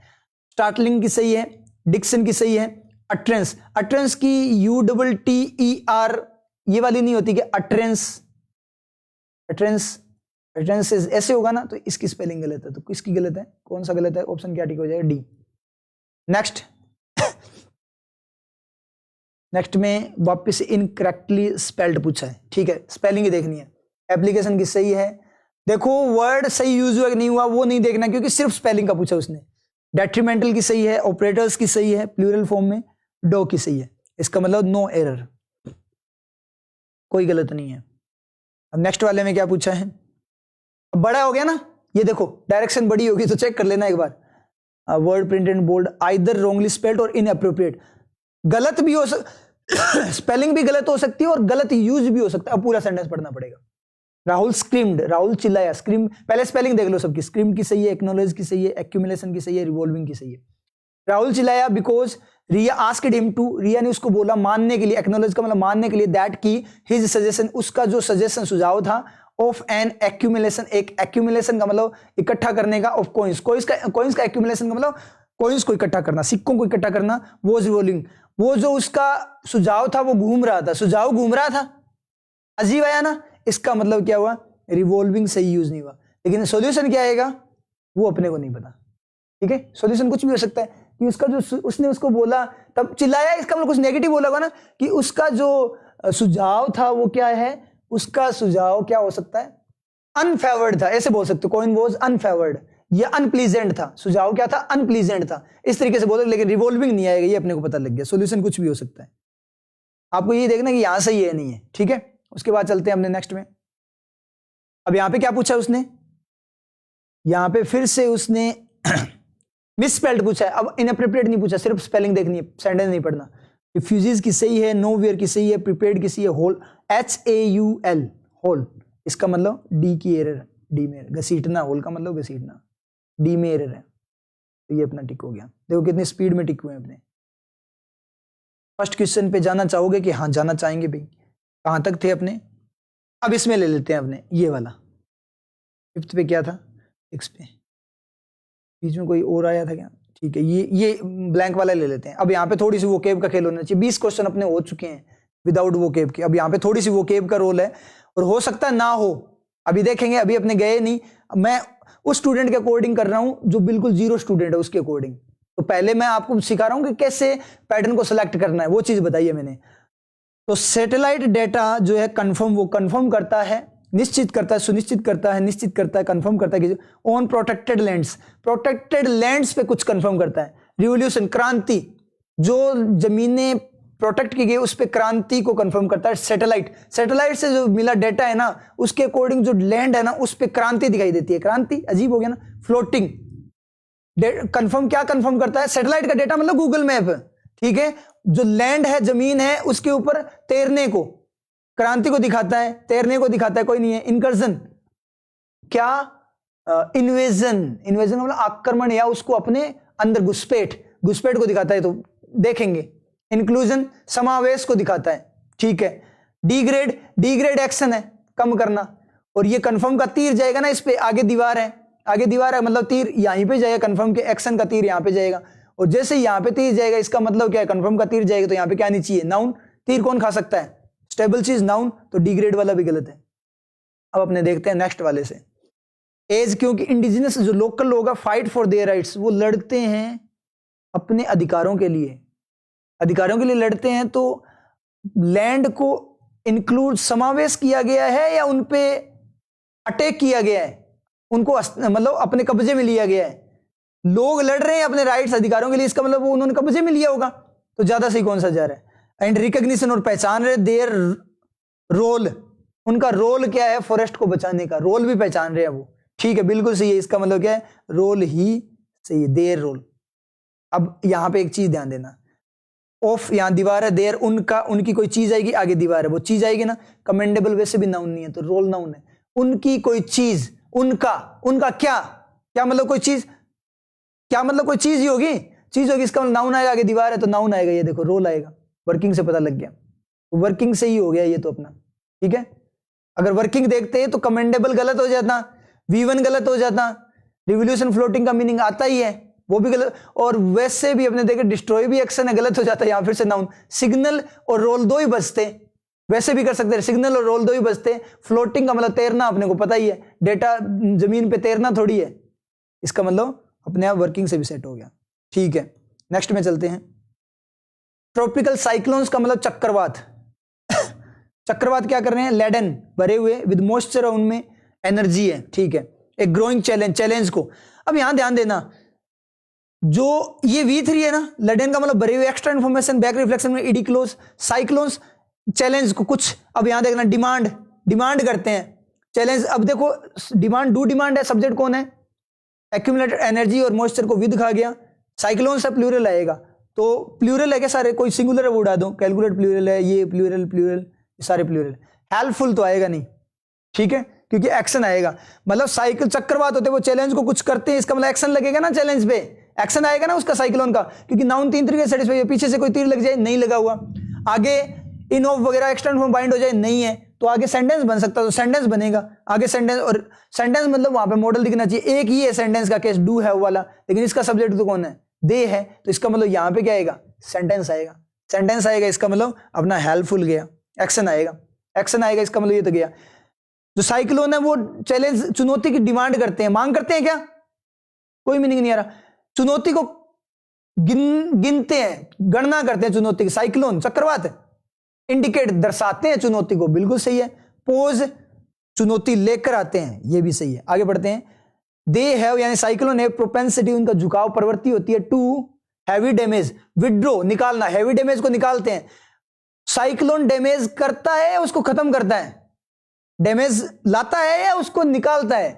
स्टार्टलिंग की सही है, डिक्शन की सही है, अट्रेंस, अट्रेंस की UTTER ये वाली नहीं होती कि अट्रेंस, अट्रेंस ऐसे होगा ना, तो इसकी स्पेलिंग गलत है, तो किसकी गलत है, कौन सा गलत है, ऑप्शन क्या ठीक हो जाएगा, डी। नेक्स्ट नेक्स्ट में वापस इनकरेक्टली स्पेल्ड पूछा है, ठीक है, स्पेलिंग ही देखनी है। एप्लीकेशन की सही है, देखो वर्ड सही यूज हुआ कि नहीं हुआ वो नहीं देखना क्योंकि सिर्फ स्पेलिंग का पूछा उसने। डेट्रीमेंटल की सही है, ऑपरेटर्स की सही है, प्लूरल फॉर्म में डो की सही है, इसका मतलब नो एरर, कोई गलत नहीं है। अब नेक्स्ट वाले में क्या पूछा है, अब बड़ा हो गया ना, ये देखो डायरेक्शन बड़ी होगी तो चेक कर लेना एक बार। Word printed bold either wrongly spelled और इनअप्रोप्रिएट, गलत भी हो स्पेलिंग भी गलत हो सकती है और गलत यूज भी हो सकता है। अब पूरा सेंटेंस पढ़ना पड़ेगा। राहुल स्क्रीम्ड, राहुल चिल्लाया, स्क्रीम पहले स्पेलिंग देख लो सबकी, स्क्रीम की सही है, एक्नॉलेज की सही है, एक्यूमुलेशन की सही है, रिवॉल्विंग की सही है। राहुल चिल्लाया because Riya asked him to, Riya ने उसको बोला मानने के लिए, एक्नॉलेज का मतलब मानने के लिए, दैट की हिज सजेशन, उसका जो सजेशन सुझाव था, ऑफ एन एक्यूमुलेशन, एक एक्यूमुलेशन का मतलब इकट्ठा करने का, ऑफ कॉइंस, कॉइंस का एक्यूमुलेशन का मतलब कॉइंस को इकट्ठा करना, सिक्कों को इकट्ठा करना, वो रिवॉल्विंग, वो जो उसका सुझाव था वो घूम रहा था, सुझाव घूम रहा था, अजीब आया ना, इसका मतलब क्या हुआ, रिवॉल्विंग सही यूज नहीं हुआ। लेकिन सॉल्यूशन क्या आएगा वो अपने को नहीं पता, ठीक है, सॉल्यूशन कुछ भी हो सकता है कि उसका जो उसने उसको बोला तब चिल्लाया, इसका मतलब कुछ नेगेटिव बोला होगा ना, कि उसका जो सुझाव था वो क्या है, उसका सुझाव क्या हो सकता है, अनफेवर्ड था, ऐसे बोल सकते हो, कॉइन वाज अनफेवर्ड, ये अनप्लीजेंट था, सुझाव क्या था, अनप्लीजेंट था, इस तरीके से बोलो, लेकिन रिवॉल्विंग नहीं आएगा, ये अपने को पता लग गया, सॉल्यूशन कुछ भी हो सकता है। आपको ये देखना कि यहां सही है नहीं है, ठीक है। उसके बाद चलते हैं अपने नेक्स्ट में। अब यहां पे क्या पूछा उसने, यहां पे फिर से उसने मिसस्पेल्ड पूछा है। अब इनअप्रोप्रिएट नहीं पूछा, सिर्फ स्पेलिंग देखनी है, सेंटेंस नहीं पढ़ना। रिफ्यूजीज की सही है, नोवेयर की सही है, प्रिपेयर्ड की सही है, होल HAUL होल, इसका मतलब डी की एरर, डी में घसीटना, होल का मतलब घसीटना, डी में एरर है, तो ये अपना टिक हो गया। देखो कितनी स्पीड में टिक हुए हैं अपने। फर्स्ट क्वेश्चन पे जाना चाहोगे कि हाँ जाना चाहेंगे भाई, कहां तक थे अपने, अब इसमें ले लेते हैं अपने ये वाला, फिफ्थ पे क्या था, 6 पे, बीच में कोई और आया था क्या, ठीक है, ये ब्लैंक वाला ले लेते हैं। अब यहाँ पे थोड़ी सी वोकेब का खेल होना चाहिए, 20 क्वेश्चन अपने हो चुके हैं विदाउट वोकेब के, अब यहाँ पे थोड़ी सी वोकेब का रोल है, और हो सकता है ना हो, अभी देखेंगे, अभी अपने गए नहीं, मैं उस स्टूडेंट के अकॉर्डिंग कर रहा हूं जो बिल्कुल जीरो स्टूडेंट है उसके अकॉर्डिंग, तो पहले मैं आपको सिखा रहा हूं कि कैसे पैटर्न को सिलेक्ट करना है, वो चीज बताइए मैंने। तो सैटेलाइट डेटा जो है कंफर्म, वो कंफर्म करता है, निश्चित करता है, सुनिश्चित करता है, निश्चित करता है, कंफर्म करता है कि on protected lands, protected lands पे कुछ कंफर्म करता है। रिवोल्यूशन, क्रांति, जो जमीनें प्रोटेक्ट की गई उस पे क्रांति को कंफर्म करता है सैटेलाइट, सैटेलाइट से जो मिला डेटा है ना उसके अकॉर्डिंग जो लैंड है ना उस पे क्रांति दिखाई देती है, क्रांति अजीब हो गया ना, फ्लोटिंग कंफर्म, क्या कंफर्म करता है, सैटेलाइट का डेटा मतलब गूगल मैप, ठीक है, जो लैंड है, जमीन है, उसके ऊपर तैरने को, क्रांति को दिखाता है, तैरने को दिखाता है, कोई नहीं है। इनकर्जन क्या, इन्वेजन, इन्वेजन मतलब आक्रमण या उसको अपने अंदर घुसपैठ, घुसपैठ को दिखाता है, तो देखेंगे। इंक्लूजन समावेश को दिखाता है, ठीक है। डिग्रेड, डिग्रेड एक्शन है, कम करना, और ये कंफर्म का तीर जाएगा ना इस पे, आगे दीवार है, आगे दीवार है मतलब तीर यहीं पे जाएगा, कंफर्म के एक्शन का तीर यहां पे जाएगा, और जैसे यहां पे तीर जाएगा इसका मतलब क्या है, कंफर्म का तीर जाएगा तो यहां पे क्या आनी चाहिए, नाउन, तीर कौन खा सकता है, स्टेबल चीज, नाउन, तो डिग्रेड वाला भी गलत है। अब अपने देखते हैं नेक्स्ट वाले से। एज, क्योंकि इंडिजिनस जो लोकल लोग हैं, फाइट फॉर देयर राइट्स, वो लड़ते हैं अपने अधिकारों के लिए, अधिकारों के लिए लड़ते हैं, तो लैंड को इंक्लूड, समावेश किया गया है या उन पे अटैक किया गया है, उनको मतलब अपने कब्जे में लिया गया है, लोग लड़ रहे हैं अपने राइट्स, अधिकारों के लिए, इसका मतलब वो उन्होंने कब्जे में लिया होगा, तो ज्यादा सही कौन सा जा रहा है। एंड रिकॉग्निशन, और पहचान रहे, देयर रोल, उनका रोल क्या है फॉरेस्ट को बचाने का, रोल भी पहचान रहे हैं वो, ठीक है, बिल्कुल सही है, इसका मतलब क्या है, रोल ही सही है, देयर रोल। अब यहां पे एक चीज ध्यान देना, ऑफ यहां दीवार है, देयर उनका, उनकी कोई चीज आएगी, आगे दीवार है, वो चीज आएगी ना, कमेंडेबल वैसे भी नाउन नहीं है, तो रोल नाउन है, उनकी कोई चीज, उनका, उनका क्या, क्या मतलब कोई चीज, क्या मतलब कोई चीज ही होगी, चीज होगी, इसका मतलब नाउन आएगा, आगे दीवार है तो नाउन आएगा, ये देखो रोल आएगा, वर्किंग से पता लग गया, वर्किंग से ही हो गया ये तो अपना, ठीक है। अगर वर्किंग देखते तो कमेंडेबल गलत हो जाता, V1 गलत हो जाता, रिवोल्यूशन फ्लोटिंग का मीनिंग आता ही है वो भी गलत, और वैसे भी अपने देखे डिस्ट्रॉय भी एक्शन है, गलत हो जाता है, यहां फिर से नाउन, सिग्नल और रोल दो ही बचते, वैसे भी कर सकते हैं, सिग्नल और रोल दो ही बचते, फ्लोटिंग का मतलब तैरना, अपने को पता ही है, डेटा जमीन पे तैरना थोड़ी है, इसका मतलब अपने आप वर्किंग से भी सेट हो गया, ठीक है। नेक्स्ट में चलते हैं, ट्रॉपिकल साइक्लोन्स का मतलब चक्रवात। चक्रवात क्या कर रहे हैं, लेडन भरे हुए विद मॉइस्चर, उनमें एनर्जी है, ठीक है, एक ग्रोइंग चैलेंज को। अब यहां ध्यान देना, जो ये V3 है ना, लेडन का मतलब भरे हुए, एक्स्ट्रा इन्फॉर्मेशन, बैक रिफ्लेक्शन में ईडी क्लोज, साइक्लोन्स चैलेंज को कुछ, अब यहां देखना डिमांड करते हैं, चैलेंज, अब देखो डिमांड है, सब्जेक्ट कौन है, एक्यूमुलेटेड एनर्जी और मॉइस्चर को विद खा गया, साइक्लोन से प्लूरल आएगा, तो प्लूरल है क्या सारे, कोई सिंगुलर है वो उड़ा दो, कैलकुलेट प्लूरल है, ये प्लूरल सारे प्लूरल, हेल्पफुल तो आएगा नहीं, ठीक है, क्योंकि एक्शन आएगा, मतलब साइकिल चक्रवात होते हैं वो चैलेंज को कुछ करते हैं, इसका मतलब एक्शन लगेगा ना, चैलेंज पे एक्शन आएगा ना उसका, साइक्लोन का, क्योंकि नाउन 3 तरीके से सेटिस्फाई, पीछे से कोई तीर लग जाए, नहीं लगा हुआ, आगे इन ऑफ वगैरह एक्सटेंड फॉर्म बाइंड हो जाए, नहीं है, तो आगे सेंटेंस बन सकता है, तो सेंटेंस बनेगा आगे सेंटेंस, और सेंटेंस मतलब वहां पे मॉडल दिखना चाहिए, एक ही है सेंटेंस का केस, डू है वाला, लेकिन इसका सब्जेक्ट तो कौन है, दे है, तो इसका मतलब यहां पे क्या आएगा, सेंटेंस आएगा, इसका मतलब अपना हेल्पफुल गया, एक्शन आएगा, इसका मतलब ये तो गया। जो साइक्लोन है वो चैलेंज, चुनौती की डिमांड करते हैं, मांग करते हैं क्या, कोई मीनिंग नहीं आ रहा, चुनौती को गिनते हैं, गणना करते हैं चुनौती की, साइक्लोन चक्रवात इंडिकेट दर्शाते हैं चुनौती को, बिल्कुल सही है, पोज चुनौती लेकर आते हैं, ये भी सही है। आगे बढ़ते हैं, दे हैव यानी साइक्लोन है प्रोपेंसिटी, उनका झुकाव प्रवृत्ति होती है, टू हैवी डैमेज, विड्रो निकालना, हैवी डैमेज को निकालते हैं, साइक्लोन डैमेज करता है या उसको खत्म करता है, डैमेज लाता है या उसको निकालता है,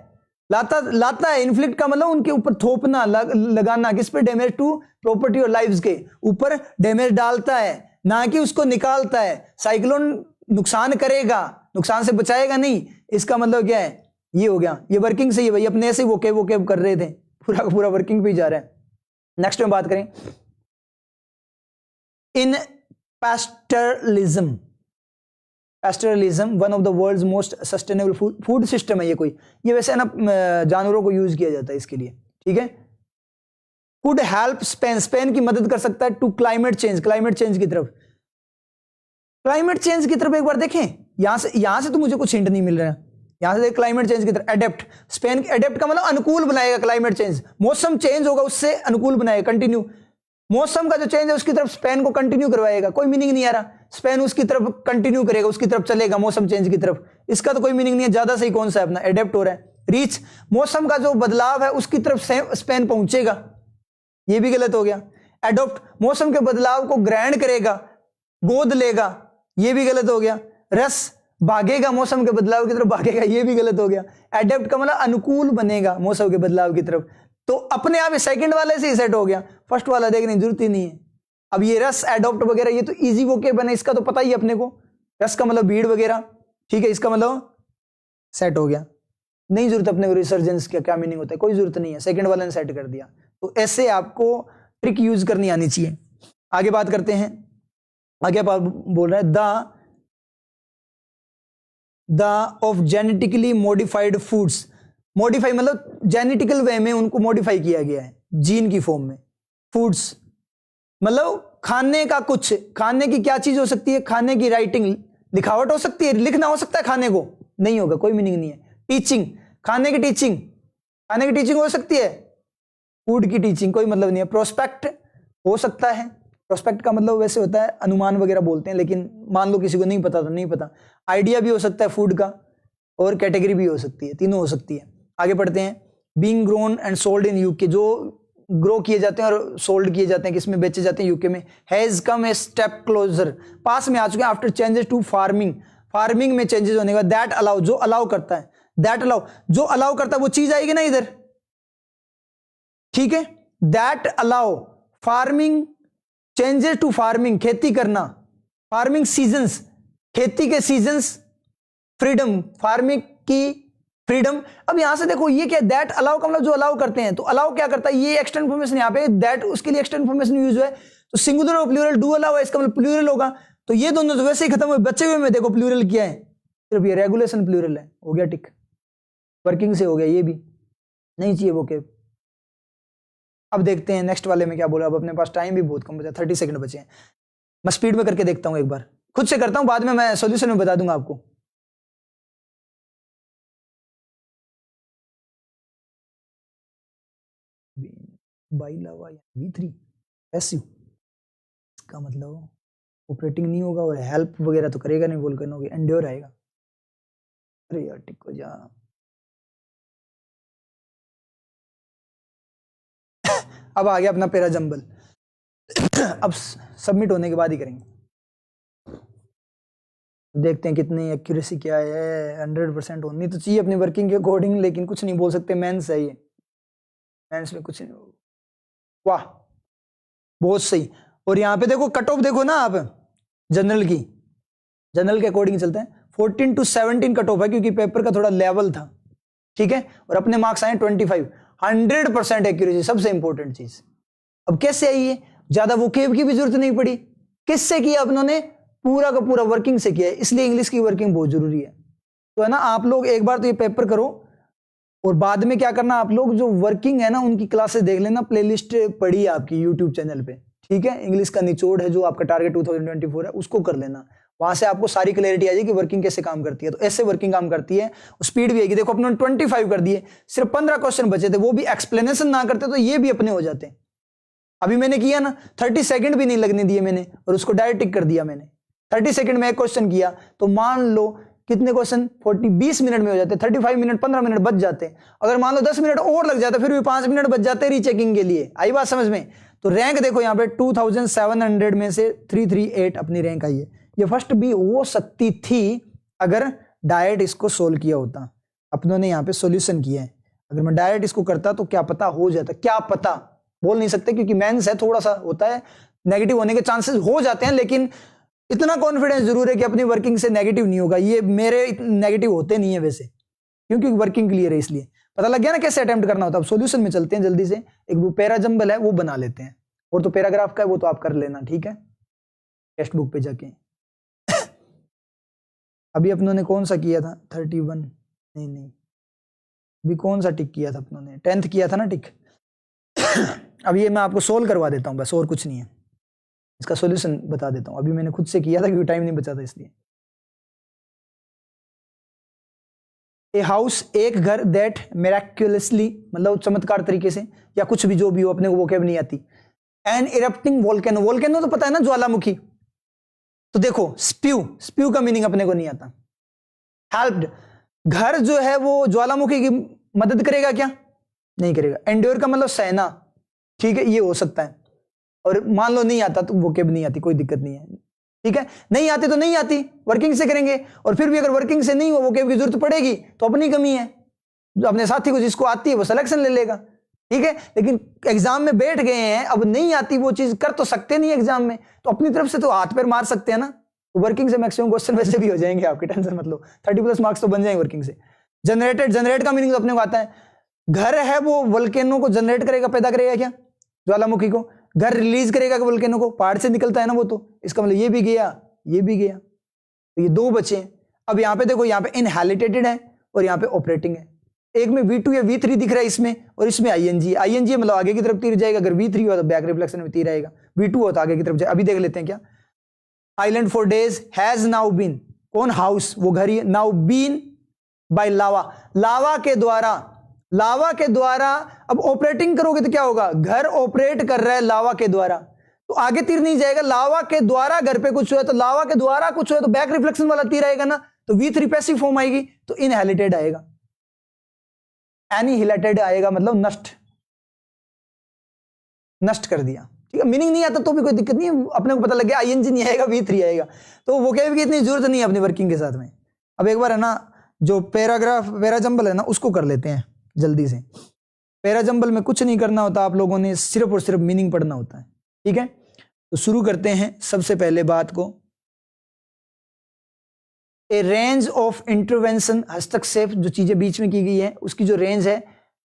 लाता है, इन्फ्लिक्ट का मतलब उनके ऊपर थोपना, लगाना, किस पे डैमेज, टू प्रॉपर्टी और लाइव्स के ऊपर डैमेज डालता है, ना कि उसको निकालता है। साइक्लोन नुकसान करेगा, नुकसान से बचाएगा नहीं, इसका मतलब क्या है, ये हो गया, ये वर्किंग से ही भाई, अपने ऐसे वोकेब कर रहे थे, पूरा पूरा वर्किंग पे ही जा रहा है। नेक्स्ट में बात करें, in pastoralism one of the world's most sustainable food system है ये वैसे ना जानवरों को यूज किया जाता है इसके लिए, ठीक है। कुड हेल्प स्पेन की मदद कर सकता है टू क्लाइमेट चेंज की तरफ, एक बार देखें, यहां से तो मुझे कुछ हिंट नहीं मिल रहा है, यहां से क्लाइमेट चेंज की तरफ, एडेप्ट, स्पेन एडेप्ट का मतलब अनुकूल बनाएगा, क्लाइमेट चेंज मौसम चेंज होगा उससे अनुकूल बनाएगा, कंटिन्यू मौसम का जो चेंज है उसकी तरफ स्पेन को कंटिन्यू करवाएगा, कोई मीनिंग नहीं आ रहा, स्पेन उसकी तरफ कंटिन्यू करेगा, उसकी तरफ चलेगा मौसम चेंज की तरफ, इसका तो कोई मीनिंग नहीं है, ज्यादा सही कौन सा है अपना, एडेप्ट हो रहा है, रीच मौसम का जो बदलाव है उसकी तरफ स्पेन पहुंचेगा, ये भी गलत हो गया, एडोप्ट मौसम के बदलाव को ग्रहण करेगा, गोद लेगा, ये भी गलत हो गया, रस भागेगा, मौसम के बदलाव की तरफ भागेगा, ये भी गलत हो गया, एडेप्ट का मतलब अनुकूल बनेगा मौसम के बदलाव की तरफ, तो अपने आप सेकंड वाले से ही सेट हो गया, फर्स्ट वाला देखने की जरूरत ही नहीं है। अब ये रस एडॉप्ट वगैरह ये तो इजी वोकेब बने, इसका तो पता ही है अपने को, रस का मतलब भीड़ वगैरह, ठीक है, इसका मतलब सेट हो गया, नहीं जरूरत अपने को रिसर्जेंस का क्या मीनिंग होता है, कोई जरूरत नहीं है, सेकंड वाले ने सेट कर दिया, तो ऐसे आपको ट्रिक यूज करनी आनी चाहिए। आगे बात करते हैं, आगे आप बोल रहे हैं the of genetically modified foods, modify मतलब जेनेटिकल वे में उनको मॉडिफाई किया गया है, जीन की फॉर्म में, फूड्स मतलब खाने का कुछ, खाने की क्या चीज हो सकती है, खाने की राइटिंग लिखावट हो सकती है, लिखना हो सकता है, खाने को नहीं होगा, कोई मीनिंग नहीं है, टीचिंग खाने की टीचिंग हो सकती है, फूड की टीचिंग कोई मतलब नहीं है, प्रोस्पेक्ट हो सकता है, प्रोस्पेक्ट का मतलब वैसे होता है अनुमान वगैरह बोलते हैं, लेकिन मान लो किसी को नहीं पता तो नहीं पता, आइडिया भी हो सकता है फूड का, और कैटेगरी भी हो सकती है, तीनों हो सकती है। आगे पढ़ते हैं, being grown and sold in UK, जो ग्रो किए जाते हैं और सोल्ड किए जाते हैं, किसमें बेचे जाते हैं, यूके में, has come a step closer, पास में आ चुके हैं, आफ्टर चेंजेस टू फार्मिंग में चेंजेस होने के बाद, दैट अलाउ जो अलाउ करता है, जो अलाउ करता है वो चीज आएगी ना इधर, ठीक है, that allow farming changes to farming, खेती करना, फार्मिंग सीजन्स, खेती के सीजन्स, फ्रीडम फार्मिंग की फ्रीडम। अब यहां से देखो ये क्या, दैट अलाउ का मतलब जो अलाउ करते हैं, तो अलाउ क्या करता है, ये एक्स्ट्रा इन्फॉर्मेशन यहाँ पे दैट, उसके लिए एक्स्ट्रा इन्फॉर्मेशन यूज है, तो सिंगुलर और प्लूरल, डू अलाउ है, इसका मतलब प्लूरल होगा। तो ये दोनों तो वैसे ही खत्म हुए, बचे हुए में देखो प्लूरल किया है, सिर्फ ये रेगुलेशन प्लूरल है, हो गया टिक, वर्किंग से हो गया, ये भी नहीं चाहिए वो के। अब देखते हैं नेक्स्ट वाले में क्या बोला। अब अपने पास टाइम भी बहुत कम बचा, 30 सेकंड बचे हैं। मैं स्पीड में करके देखता हूं, एक बार खुद से करता हूं, बाद में मैं सॉल्यूशन में बता दूंगा आपको। बाई लावा V3 पैसिव, इसका मतलब ऑपरेटिंग नहीं होगा और हेल्प वगैरह तो करेगा नहीं, वोल्केनो होगी, एंड्योर आएगा। अरे यार टिक हो जा। अब आ गया अपना पैरा जंबल। अब सबमिट होने के बाद ही करेंगे, देखते हैं कितनी एक्यूरेसी क्या है। 100% होनी तो चाहिए अपनी वर्किंग के अकॉर्डिंग, लेकिन कुछ नहीं बोल सकते, मेंस है ये, मेंस में कुछ नहीं। वाह बहुत सही। और यहाँ पे देखो कट ऑफ देखो ना आप, जनरल की, जनरल के अकॉर्डिंग चलते हैं, 14 to 17 कट ऑफ है, क्योंकि पेपर का थोड़ा लेवल था, ठीक है। और अपने मार्क्स आए 25, 100% एक्यूरेसी, सबसे इंपॉर्टेंट चीज। अब कैसे आई है, ज्यादा वोकेब की भी जरूरत नहीं पड़ी, किससे किया अपनों ने, पूरा का पूरा वर्किंग से किया है, इसलिए इंग्लिश की वर्किंग बहुत जरूरी है। तो है ना, आप लोग एक बार तो ये पेपर करो, और बाद में क्या करना, आप लोग जो वर्किंग है ना उनकी क्लासेस देख लेना, प्लेलिस्ट पड़ी है आपकी यूट्यूब चैनल पे, ठीक है। इंग्लिश का निचोड़ है जो आपका टारगेट 2024 है, उसको कर लेना, वहां से आपको सारी क्लैरिटी आ जाएगी वर्किंग कैसे काम करती है। तो ऐसे वर्किंग काम करती है, स्पीड भी आएगी। देखो अपने 25 कर दिए, सिर्फ 15 क्वेश्चन बचे थे, वो भी एक्सप्लेनेशन ना करते तो ये भी अपने हो जाते। अभी मैंने किया ना, 30 सेकंड भी नहीं लगने दिए मैंने, और उसको डायरेक्ट टिक कर दिया मैंने। 30 सेकंड में एक क्वेश्चन किया, तो मान लो कितने क्वेश्चन, 20 मिनट में हो जाते, 35 मिनट 15 मिनट बच जाते। अगर मान लो 10 मिनट और लग जाते, फिर भी 5 मिनट बच जाते रीचेकिंग के लिए। आई बात समझ में। तो रैंक देखो यहाँ पे 2700 में से 338 अपनी रैंक आई है। ये फर्स्ट भी हो सकती थी अगर डायरेक्ट इसको सोल्व किया होता। अपनों ने यहाँ पे सॉल्यूशन किया है, अगर मैं डायरेक्ट इसको करता तो क्या पता हो जाता, क्या पता बोल नहीं सकते, क्योंकि मेंस है, थोड़ा सा होता है, नेगेटिव होने के चांसेस हो जाते हैं, लेकिन इतना कॉन्फिडेंस जरूर है कि अपनी वर्किंग से नेगेटिव नहीं होगा। ये मेरे नेगेटिव होते नहीं है वैसे, क्योंकि वर्किंग क्लियर है, इसलिए पता लग गया ना कैसे अटेम्प्ट करना होता है। अब सॉल्यूशन में चलते हैं जल्दी से। एक वो पैरा जंबल है वो बना लेते हैं, और तो पैराग्राफ का है वो तो आप कर लेना, ठीक है, टेक्स्ट बुक पे जाके। अभी अपनों ने कौन सा किया था, 31 नहीं, अभी कौन सा टिक किया था अपनों ने, 10th किया था ना टिक। अब ये मैं आपको सोल्व करवा देता हूं बस, और कुछ नहीं है, इसका सॉल्यूशन बता देता हूं। अभी मैंने खुद से किया था क्योंकि टाइम नहीं बचा था इसलिए। ए हाउस, एक घर, दैट मिराक्युलसली मतलब चमत्कार तरीके से, या कुछ भी जो भी हो, अपने को वोकैब नहीं आती। एन इरप्टिंग वोल्केनो, वोल्केनो तो पता है ना ज्वालामुखी, तो देखो स्प्यू, स्प्यू का मीनिंग अपने को नहीं आता। हेल्प्ड, घर जो है वो ज्वालामुखी की मदद करेगा क्या, नहीं करेगा। एंड्योर का मतलब सहना, ठीक है, ये हो सकता है। और मान लो नहीं आता तो वोकेब नहीं आती, कोई दिक्कत नहीं है, ठीक है, नहीं आती तो नहीं आती, वर्किंग से करेंगे। और फिर भी अगर वर्किंग से नहीं हो, वोकेब की जरूरत पड़ेगी तो अपनी कमी है, जो अपने साथी को जिसको आती है वो सिलेक्शन ले लेगा, ठीक है। लेकिन एग्जाम में बैठ गए हैं, अब नहीं आती वो चीज, कर तो सकते नहीं एग्जाम में, तो अपनी तरफ से तो हाथ पैर मार सकते हैं ना। तो वर्किंग से मैक्सिमम क्वेश्चन वैसे भी हो जाएंगे आपके, टेंशन मत लो, 30+ मार्क्स तो बन जाएंगे वर्किंग से। जनरेटेड, जनरेट का मीनिंग तो अपने को आता है, घर है वो वोल्केनो को जनरेट करेगा, पैदा करेगा क्या, ज्वालामुखी को। घर रिलीज करेगा वोल्केनो को, पहाड़ से निकलता है ना वो, तो इसका मतलब ये भी गया, ये भी गया, तो ये दो बचे। अब यहाँ पे देखो, यहाँ पे इनहैबिटेटेड है और यहाँ पे ऑपरेटिंग है। एक में V2 या V3 दिख रहा है इसमें, और इसमें ING, ING मतलब आगे की तरफ तीर जाएगा, अगर V3 हो तो बैक रिफ्लेक्शन में तीर आएगा, V2 हो तो आगे की तरफ जाएगा। अभी देख लेते हैं क्या। Island for days, has now been, कौन, हाउस वो घर ही है, now been by lava, lava के द्वारा, लावा के द्वारा। अब ऑपरेटिंग करोगे तो क्या होगा, घर ऑपरेट कर रहा है लावा के द्वारा, तो आगे तीर नहीं जाएगा, लावा के द्वारा घर पे कुछ हुआ, तो लावा के द्वारा कुछ हुआ तो बैक रिफ्लेक्शन वाला तीर आएगा ना, तो V3 पैसिव फॉर्म आएगी, तो इनहेबिटेड आएगा, एनिहिलेटेड आएगा, मतलब नष्ट, नष्ट कर दिया, ठीक है। मीनिंग नहीं आता तो भी कोई दिक्कत नहीं है, अपने को पता लग गया ING नहीं आएगा, V3 आएगा, तो वोकैब की इतनी जरूरत नहीं है अपनी वर्किंग के साथ में। अब एक बार है ना, जो पैराग्राफ, पैरा जंबल है ना, उसको कर लेते हैं जल्दी से। पैरा जंबल में कुछ नहीं करना होता, आप लोगों ने सिर्फ और सिर्फ मीनिंग पढ़ना होता है, ठीक है। तो शुरू करते हैं सबसे पहले बात को। ए रेंज ऑफ इंटरवेंशन, हस्तक्षेप जो चीजें बीच में की गई है उसकी जो रेंज है,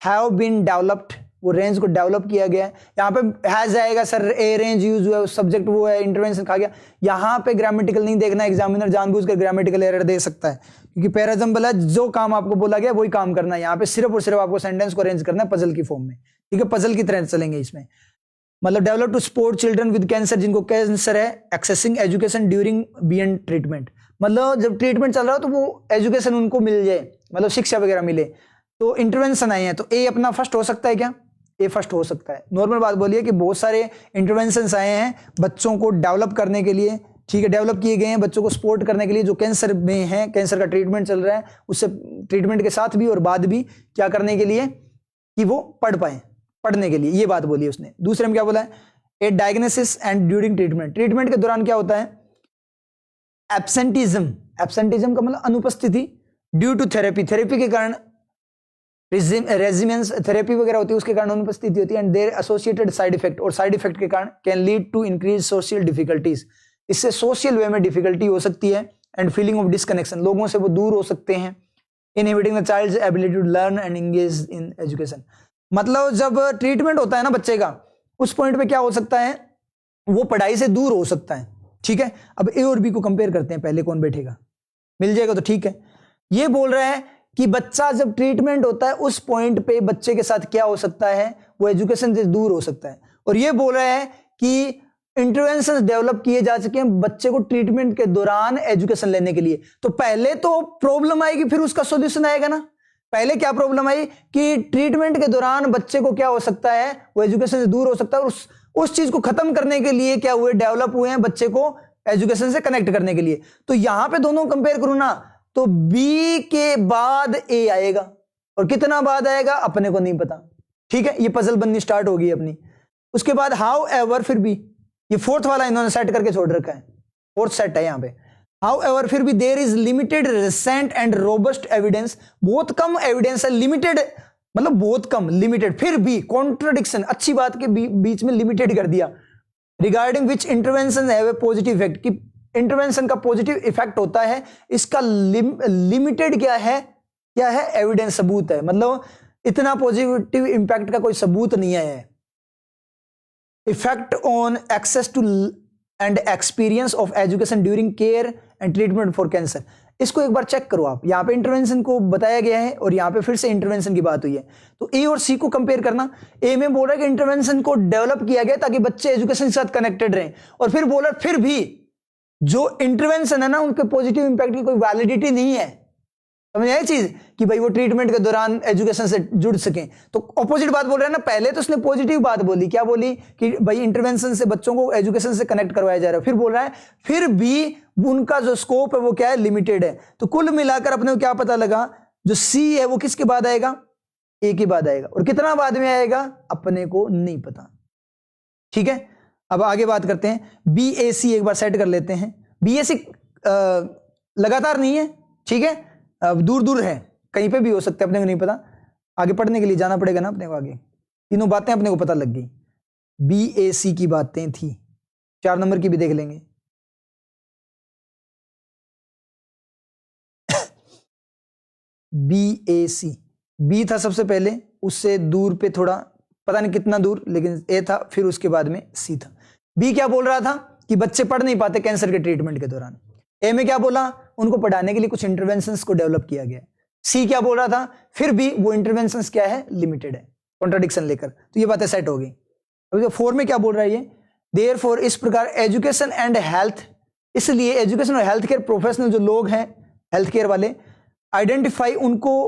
हैव बीन डेवलप्ड, वो रेंज को डेवलप किया गया है। यहाँ पे हैज आएगा सर, ए रेंज यूज हुआ है, सब्जेक्ट वो है, इंटरवेंशन खा गया। यहाँ पे ग्रामेटिकल नहीं देखना, एग्जामिनर जानबूझकर ग्रामेटिकल एरर दे सकता है, क्योंकि पैराजम्बल है, जो काम आपको बोला गया वही काम करना है। यहाँ पे सिर्फ और सिर्फ आपको सेंटेंस को अरेंज करना है पजल की फॉर्म में, ठीक है, पजल की तरह चलेंगे इसमें। मतलब develop to support children with cancer, जिनको कैंसर है, accessing education during beyond treatment, मतलब जब ट्रीटमेंट चल रहा हो तो वो एजुकेशन उनको मिल जाए, मतलब शिक्षा वगैरह मिले। तो इंटरवेंशन आए हैं, तो ए अपना फर्स्ट हो सकता है क्या? ए फर्स्ट हो सकता है। नॉर्मल बात बोलिए कि बहुत सारे इंटरवेंशंस आए हैं बच्चों को डेवलप करने के लिए, ठीक है, डेवलप किए गए हैं बच्चों को सपोर्ट करने के लिए जो कैंसर में है, कैंसर का ट्रीटमेंट चल रहा है, उससे ट्रीटमेंट के साथ भी और बाद भी क्या करने के लिए कि वो पढ़ पाए, पढ़ने के लिए, ये बात बोली उसने। दूसरे में क्या बोला है? A diagnosis and during treatment, treatment के दौरान क्या होता है? एब्सेंटिज्म, एब्सेंटिज्म का मतलब अनुपस्थिति, ड्यू टू थेरेपी, थेरेपी के कारण, रेजिमेंस थेरेपी वगैरह होती है उसके कारण अनुपस्थिति होती है, and there associated side effect, और साइड इफेक्ट के कारण can lead to increase social difficulties, इससे सोशल वे में डिफिकल्टी हो सकती है, एंड फीलिंग ऑफ डिसकनेक्शन, लोगों से वो दूर हो सकते हैं, inhibiting the child's ability to learn and engage in education. मतलब जब ट्रीटमेंट होता है ना बच्चे का, उस पॉइंट पे क्या हो सकता है? वो पढ़ाई से दूर हो सकता है, ठीक है। अब ए और बी को कंपेयर करते हैं, पहले कौन बैठेगा? मिल जाएगा तो ठीक है। ये बोल रहा है कि बच्चा जब ट्रीटमेंट होता है उस पॉइंट पे बच्चे के साथ क्या हो सकता है? वो एजुकेशन से दूर हो सकता है। और ये बोल रहा है कि इंटरवेंशन डेवलप किए जा चुके हैं बच्चे को ट्रीटमेंट के दौरान एजुकेशन लेने के लिए। तो पहले तो प्रॉब्लम आएगी, फिर उसका सॉल्यूशन आएगा ना। पहले क्या प्रॉब्लम आई कि ट्रीटमेंट के दौरान बच्चे को क्या हो सकता है? वो एजुकेशन से दूर हो सकता है, और उस चीज को खत्म करने के लिए क्या हुए? डेवलप हुए हैं बच्चे को एजुकेशन से कनेक्ट करने के लिए। तो यहां पे दोनों कंपेयर करूं ना, तो बी के बाद ए आएगा, और कितना बाद आएगा अपने को नहीं पता, ठीक है। ये पजल बननी स्टार्ट होगी अपनी। उसके बाद हाउ एवर, फिर भी ये फोर्थ वाला इन्होंने सेट करके छोड़ रखा है, फोर्थ सेट है यहां पे। हाउ एवर, फिर भी there is limited recent and robust evidence, बहुत कम एविडेंस है, लिमिटेड मतलब बहुत कम, लिमिटेड, फिर भी कॉन्ट्रडिक्शन, अच्छी बात के बीच में लिमिटेड कर दिया, regarding which intervention have a positive effect, कि इंटरवेंशन का पॉजिटिव इफेक्ट होता है, इसका लिमिटेड क्या है? क्या है? एविडेंस, सबूत है, मतलब इतना पॉजिटिव इंपैक्ट का कोई सबूत नहीं है। Effect on access to and experience of education during care and treatment for cancer, इसको एक बार चेक करो आप। यहाँ पे इंटरवेंशन को बताया गया है और यहाँ पे फिर से इंटरवेंशन की बात हुई है। तो ए और सी को कंपेयर करना। ए में बोल रहा है कि इंटरवेंशन को डेवलप किया गया ताकि बच्चे एजुकेशन के साथ कनेक्टेड रहें, और फिर बोला फिर भी जो इंटरवेंशन है ना उनके पॉजिटिव इंपैक्ट की कोई वैलिडिटी नहीं है। समझ आई चीज कि भाई वो ट्रीटमेंट के दौरान एजुकेशन से जुड़ सकें। तो ऑपोजिट बात बोल रहे हैं ना, पहले तो उसने पॉजिटिव बात बोली, क्या बोली कि भाई इंटरवेंशन से बच्चों को एजुकेशन से कनेक्ट करवाया जा रहा है, फिर बोल रहा है फिर भी उनका जो स्कोप है वो क्या है? लिमिटेड है। तो कुल मिलाकर अपने को क्या पता लगा? जो सी है वो किसके बाद आएगा? ए के बाद आएगा, और कितना बाद में आएगा अपने को नहीं पता, ठीक है। अब आगे बात करते हैं, बी ए सी एक बार सेट कर लेते हैं। बी ए सी लगातार नहीं है, ठीक है, अब दूर दूर है, कहीं पे भी हो सकता है, अपने को नहीं पता, आगे पढ़ने के लिए जाना पड़ेगा ना अपने को। आगे तीनों बातें अपने को पता लग गई, बी ए सी की बातें थी, 4 नंबर की भी देख लेंगे। बी ए सी, बी था सबसे पहले, उससे दूर पे थोड़ा, पता नहीं कितना दूर, लेकिन ए था, फिर उसके बाद में सी था। बी क्या बोल रहा था कि बच्चे पढ़ नहीं पाते कैंसर के ट्रीटमेंट के दौरान। ए में क्या बोला? उनको पढ़ाने के लिए कुछ इंटरवेंशंस को डेवलप किया गया। सी क्या बोल रहा था? फिर भी वो इंटरवेंशंस क्या है? लिमिटेड है, कॉन्ट्राडिक्शन लेकर। तो ये बातें सेट हो गई। अभी तो 4 में क्या बोल रहा है ये? देयरफॉर, इस प्रकार एजुकेशन एंड हेल्थ, इसलिए एजुकेशन और हेल्थ केयर प्रोफेशनल जो लोग हैं हेल्थ केयर वाले, आइडेंटिफाई, उनको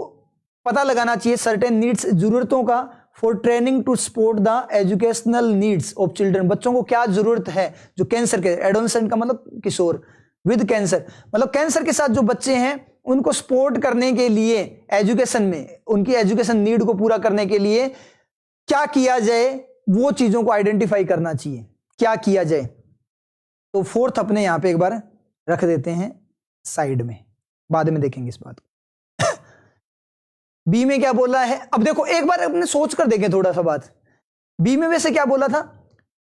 पता लगाना चाहिए सर्टेन नीड्स, जरूरतों का, for training to support the educational needs of children, बच्चों को क्या जरूरत है जो कैंसर के, एडोलेसेंट का मतलब किशोर, विद कैंसर मतलब कैंसर के साथ जो बच्चे हैं उनको सपोर्ट करने के लिए एजुकेशन में, उनकी एजुकेशन नीड को पूरा करने के लिए क्या किया जाए, वो चीजों को आइडेंटिफाई करना चाहिए, क्या किया जाए। तो 4th अपने यहां पे एक बार रख देते हैं साइड में, बाद में देखेंगे इस बात को। बी में क्या बोला है? अब देखो एक बार अपने सोच कर देखें थोड़ा सा बात। बी में वैसे क्या बोला था?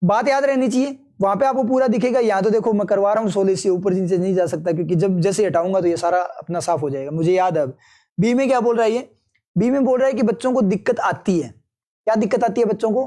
बात याद रहनी चाहिए, वहां पे आपको पूरा दिखेगा। यहाँ तो देखो मैं करवा रहा हूँ 16 से ऊपर नीचे नहीं जा सकता, क्योंकि जब जैसे हटाऊंगा तो ये सारा अपना साफ हो जाएगा, मुझे याद है। अब बी में क्या बोल रहा है ये? बी में बोल रहा है कि बच्चों को दिक्कत आती है। क्या दिक्कत आती है बच्चों को?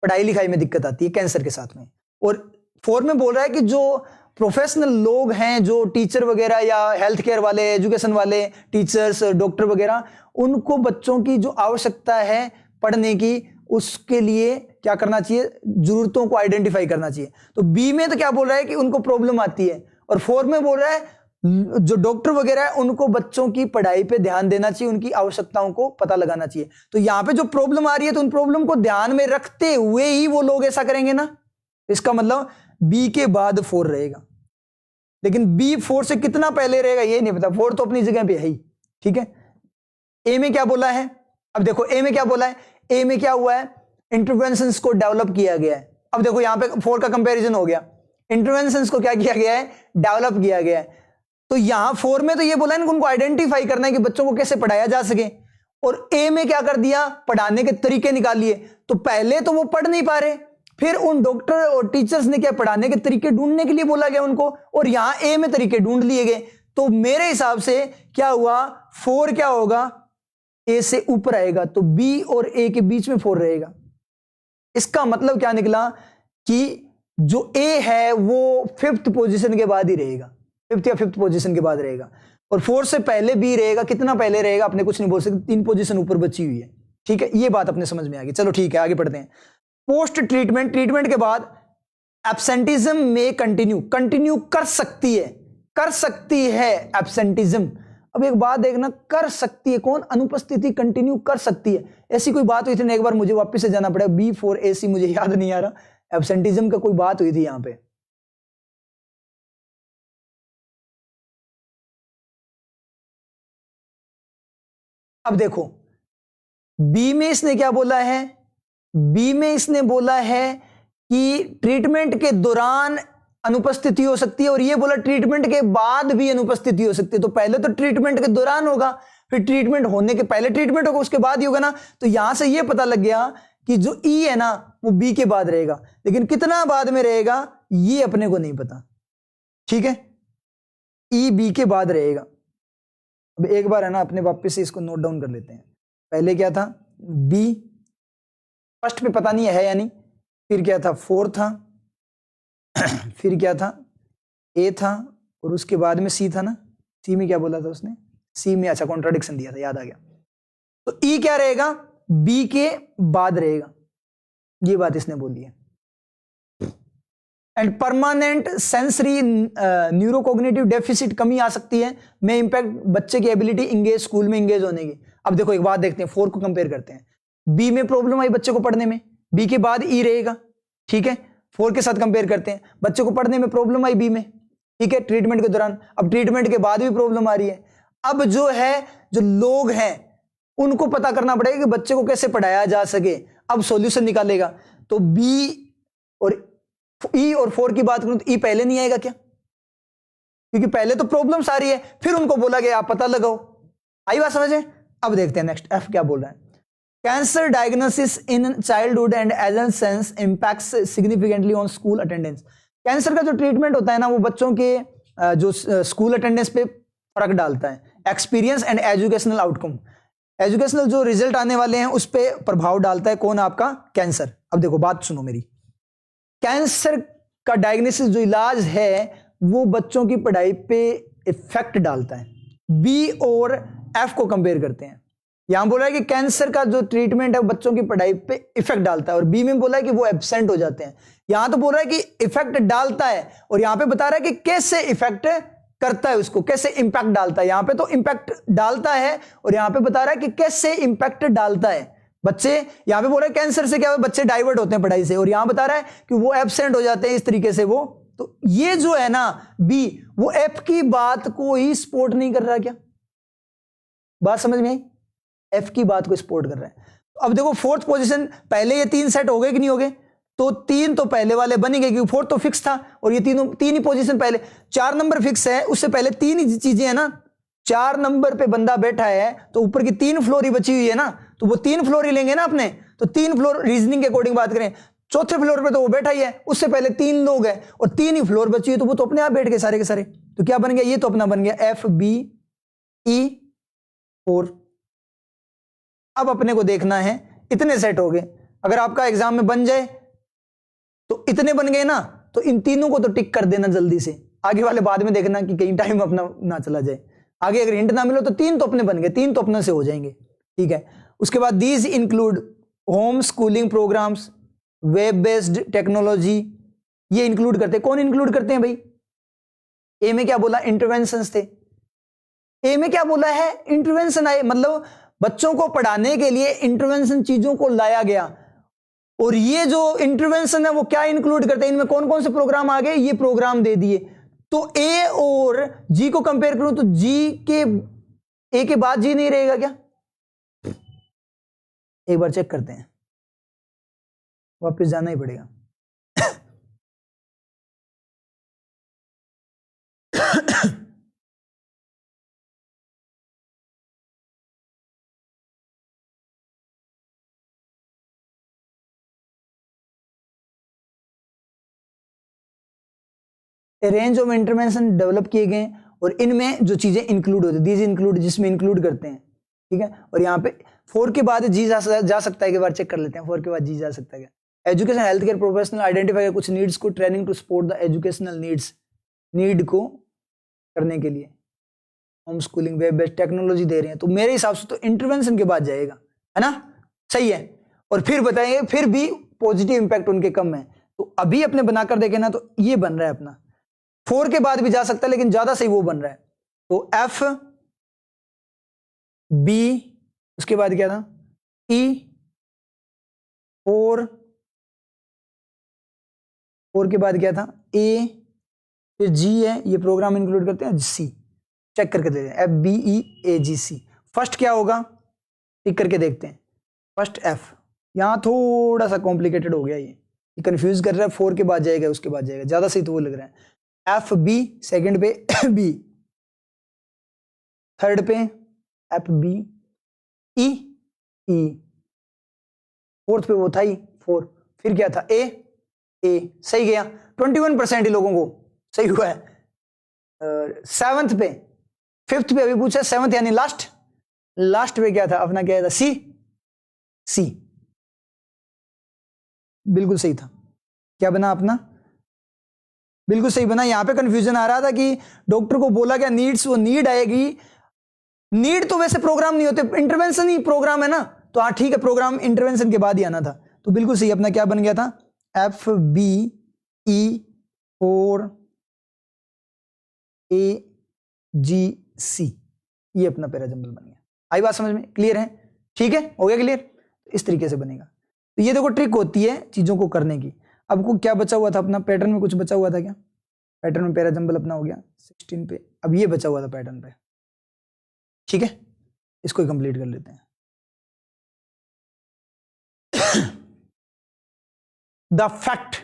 पढ़ाई लिखाई में दिक्कत आती है कैंसर के साथ में। और 4 में बोल रहा है कि जो प्रोफेशनल लोग हैं, जो टीचर वगैरह या हेल्थ केयर वाले, एजुकेशन वाले, टीचर्स, डॉक्टर वगैरह, उनको बच्चों की जो आवश्यकता है पढ़ने की, उसके लिए क्या करना चाहिए? जरूरतों को आइडेंटिफाई करना चाहिए। तो बी में तो क्या बोल रहा है कि उनको प्रॉब्लम आती है, और 4 में बोल रहा है जो डॉक्टर वगैरह है उनको बच्चों की पढ़ाई पे ध्यान देना चाहिए, उनकी आवश्यकताओं को पता लगाना चाहिए। तो यहां पे जो प्रॉब्लम आ रही है तो उन प्रॉब्लम को ध्यान में रखते हुए ही वो लोग ऐसा करेंगे ना। इसका मतलब बी के बाद 4 रहेगा, लेकिन बी 4 से कितना पहले रहेगा ये नहीं पता। 4 तो अपनी जगह पे है ही, ठीक है। ए में क्या बोला है? अब देखो ए में क्या बोला है। ए में क्या हुआ है? इंटरवेंशंस को डेवलप किया गया है। अब देखो यहां पे 4 का कंपैरिजन हो गया, इंटरवेंशंस को क्या किया गया है? डेवलप किया गया है। तो यहां 4 में तो ये बोला है उनको आइडेंटिफाई करना है कि बच्चों को कैसे पढ़ाया जा सके, और ए में क्या कर दिया? पढ़ाने के तरीके निकाल लिए। तो पहले तो वो पढ़ नहीं पा रहे, फिर उन डॉक्टर और टीचर्स ने क्या पढ़ाने के तरीके ढूंढने के लिए बोला गया उनको, और यहां ए में तरीके ढूंढ लिए गए। तो मेरे हिसाब से क्या हुआ? 4 क्या होगा? ए से ऊपर आएगा, तो बी और ए के बीच में 4 रहेगा। इसका मतलब क्या निकला कि जो ए है वो 5th पोजीशन के बाद ही रहेगा, 5th या 5th पोजीशन के बाद रहेगा, और 4 से पहले बी रहेगा। कितना पहले रहेगा अपने कुछ नहीं बोल सकते, 3 पोजीशन ऊपर बची हुई है, ठीक है। ये बात अपने समझ में आ गई। चलो ठीक है, आगे पढ़ते हैं। पोस्ट ट्रीटमेंट, ट्रीटमेंट के बाद एब्सेंटिज्म में कंटिन्यू कर सकती है एब्सेंटिज्म। अब एक बात देखना, कर सकती है कौन? अनुपस्थिति कंटिन्यू कर सकती है। ऐसी कोई बात हुई थी ना, एक बार मुझे वापस से जाना पड़ेगा, B4AC मुझे याद नहीं आ रहा, एब्सेंटिज्म का कोई बात हुई थी यहां पे। अब देखो बी में इसने क्या बोला है? बी में इसने बोला है कि ट्रीटमेंट के दौरान अनुपस्थिति हो सकती है, और ये बोला ट्रीटमेंट के बाद भी अनुपस्थिति हो सकती है। तो पहले तो ट्रीटमेंट के दौरान होगा, फिर ट्रीटमेंट होने के पहले ट्रीटमेंट होगा, उसके बाद ही होगा ना। तो यहां से ये पता लग गया कि जो ई है ना वो बी के बाद रहेगा, लेकिन कितना बाद में रहेगा ये अपने को नहीं पता, ठीक है। ई बी के बाद रहेगा। अब एक बार है ना अपने वापस से इसको नोट डाउन कर लेते हैं। पहले क्या था? बी फर्स्ट पे पता नहीं है या नहीं, फिर क्या था? 4 था, फिर क्या था? ए था, और उसके बाद में सी था ना। सी में क्या बोला था उसने? सी में अच्छा कॉन्ट्राडिक्शन दिया था, याद आ गया। तो ई क्या रहेगा? बी के बाद रहेगा, ये बात इसने बोली है। And permanent sensory neurocognitive deficit, कमी आ सकती है में इंपैक्ट बच्चे की एबिलिटी इंगेज स्कूल में इंगेज होने की। अब देखो एक बात देखते हैं, 4 को कंपेयर करते हैं। बी में प्रॉब्लम आई बच्चे को पढ़ने में, बी के बाद ई रहेगा, ठीक है। 4 के साथ कंपेयर करते हैं, बच्चे को पढ़ने में प्रॉब्लम आई बी में, ठीक है, ट्रीटमेंट के दौरान। अब ट्रीटमेंट के बाद भी प्रॉब्लम आ रही है। अब जो है, जो लोग हैं उनको पता करना पड़ेगा कि बच्चे को कैसे पढ़ाया जा सके। अब सॉल्यूशन निकालेगा। तो बी और ई और 4 की बात करूं तो ई पहले नहीं आएगा क्या? क्योंकि पहले तो प्रॉब्लम्स आ रही है, फिर उनको बोला गया आप पता लगाओ। आई बात समझे? अब देखते हैं नेक्स्ट, एफ क्या बोल रहा है। Cancer diagnosis in childhood and adolescence impacts significantly on school attendance. Cancer का जो ट्रीटमेंट होता है ना वो बच्चों के जो स्कूल अटेंडेंस पे फर्क डालता है। Experience and educational outcome, educational जो रिजल्ट आने वाले हैं उस पर प्रभाव डालता है। कौन? आपका कैंसर। अब देखो बात सुनो मेरी, कैंसर का डायग्नोसिस जो इलाज है वो बच्चों की पढ़ाई पे इफेक्ट डालता है। बी और एफ को कंपेयर करते हैं। यहां बोला है कि कैंसर का जो ट्रीटमेंट है बच्चों की पढ़ाई पे इफेक्ट डालता है, और बी में बोला है कि वो एब्सेंट हो जाते हैं। यहां तो बोल रहा है कि इफेक्ट डालता है, और यहां पे बता रहा है कि कैसे इफेक्ट करता है, उसको कैसे इंपैक्ट डालता है। यहां पे तो इंपैक्ट डालता है, और यहां पे बता रहा है कि कैसे इंपैक्ट डालता है। बच्चे यहां पे बोल रहे हैं कैंसर से क्या है, बच्चे डाइवर्ट होते हैं पढ़ाई से, और यहां बता रहा है कि वो एब्सेंट हो जाते हैं इस तरीके से वो। तो ये जो है ना बी, वो एफ की बात को ही सपोर्ट नहीं कर रहा। क्या बात समझ में आई? एफ की बात को सपोर्ट कर रहा है। अब देखो 4th पोजीशन, पहले ये 3 सेट हो गए कि नहीं हो गए? तो 3 तो पहले वाले बन ही गए, क्योंकि 4 तो फिक्स था, और ये 3 ही पोजीशन पहले। 4 नंबर फिक्स है, उससे पहले 3 ही चीजें है ना। 4 नंबर पे बंदा बैठा है तो ऊपर की 3 फ्लोर ही बची हुई है ना, तो वो 3 फ्लोर ही लेंगे ना अपने। तो 3 फ्लोर रीजनिंग के अकॉर्डिंग बात करें, चौथे फ्लोर पे तो वो बैठा ही है, उससे पहले 3 लोग हैं और 3 ही फ्लोर बची है, तो वो तो अपने आप बैठ गए सारे के सारे। तो क्या बन गया, ये तो अपना बन गया FBE4। अब अपने को देखना है इतने सेट हो गए, अगर आपका एग्जाम में बन जाए तो इतने बन गए ना, तो इन तीनों को तो टिक कर देना जल्दी से, आगे वाले बाद में देखना कि कहीं टाइम अपना ना चला जाए। आगे अगर हिंट ना मिलो तो 3 तो अपने बन गए, 3 तो अपने से हो जाएंगे, ठीक है। उसके बाद these include home schooling programs, web based technology, ये इंक्लूड करते हैं। कौन इंक्लूड करते हैं भाई? ए में क्या बोला, इंटरवेंशंस थे। ए में क्या बोला है, इंटरवेंशन आए, मतलब बच्चों को पढ़ाने के लिए इंटरवेंशन चीजों को लाया गया। और ये जो इंटरवेंशन है वो क्या इंक्लूड करते हैं, इनमें कौन कौन से प्रोग्राम आ गए, ये प्रोग्राम दे दिए। तो ए और जी को कंपेयर करूं तो जी के, ए के बाद जी नहीं रहेगा क्या? एक बार चेक करते हैं, वापस जाना ही पड़ेगा। रेंज ऑफ इंटरवेंशन डेवलप किए गए और इनमें जो चीजें इंक्लूड होती है, दीज इंक्लूड, जिसमें इंक्लूड करते हैं, ठीक है। और यहाँ पे 4 के बाद जी जा सकता है, एक बार चेक कर लेते हैं 4 के बाद जी जा सकता है क्या? Education, health care professional identify कुछ नीड्स को, training to support the educational needs, need को करने के लिए home schooling, web based technology दे रहे हैं, तो मेरे हिसाब से तो इंटरवेंशन के बाद जाएगा, है ना, सही है। और फिर बताएंगे फिर भी पॉजिटिव इंपैक्ट उनके कम है, तो अभी अपने बनाकर देखे ना तो ये बन रहा है अपना, 4 के बाद भी जा सकता है लेकिन ज्यादा सही वो बन रहा है। तो एफ बी, उसके बाद क्या था, E4, 4 के बाद क्या था, ए, फिर जी है, ये प्रोग्राम इंक्लूड करते हैं, सी चेक करके देखते हैं, FBEAGC। फर्स्ट क्या होगा, टिक करके देखते हैं, फर्स्ट एफ। यहां थोड़ा सा कॉम्प्लिकेटेड हो गया, ये कंफ्यूज कर रहा है, 4 के बाद जाएगा उसके बाद जाएगा, ज्यादा सही तो वो लग रहा है। FB सेकंड पे B, थर्ड पे FBE, फोर्थ पे वो था ही 4, फिर क्या था A, सही गया, 21% ही लोगों को सही हुआ है। 7th पे, 5th पे अभी पूछा, 7th यानी लास्ट पे क्या था अपना, क्या था, सी बिल्कुल सही था। क्या बना अपना, बिल्कुल सही बना। यहां पे कंफ्यूजन आ रहा था कि डॉक्टर को बोला क्या नीड्स, वो नीड आएगी, नीड तो वैसे प्रोग्राम नहीं होते, इंटरवेंशन ही प्रोग्राम है ना, तो हाँ ठीक है, प्रोग्राम इंटरवेंशन के बाद ही आना था, तो बिल्कुल सही अपना क्या बन गया था, FBE4AGC, ये अपना पैराजंबल बन गया। आई बात समझ में, क्लियर है, ठीक है, हो गया क्लियर, इस तरीके से बनेगा। तो ये देखो ट्रिक होती है चीजों को करने की। अब को क्या बचा हुआ था अपना, पैटर्न में कुछ बचा हुआ था क्या, पैटर्न में पैराजंबल अपना हो गया 16 पे, अब ये बचा हुआ था पैटर्न पे, ठीक है, इसको कंप्लीट कर लेते हैं। द फैक्ट,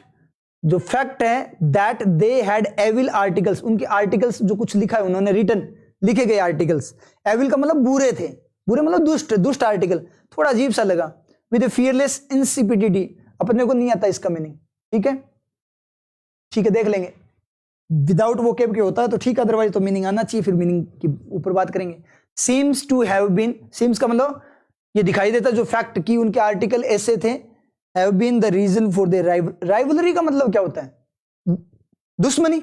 जो फैक्ट है that they had evil articles, उनके आर्टिकल्स जो कुछ लिखा है उन्होंने, रिटन लिखे गए आर्टिकल्स, एविल का मतलब बुरे थे, बुरे मतलब दुष्ट आर्टिकल, थोड़ा अजीब सा लगा, विद फियरलेस इंसिपिडिटी, अपने को नहीं आता इसका मीनिंग, ठीक है, देख लेंगे, विदाउट वोकेब के होता है तो ठीक, अदरवाइज तो मीनिंग आना चाहिए, फिर मीनिंग की ऊपर बात करेंगे। Seems to have been, seems का मतलब ये दिखाई देता जो फैक्ट की उनके आर्टिकल ऐसे थे, have been the reason for the rivalry का मतलब क्या होता है, दुश्मनी,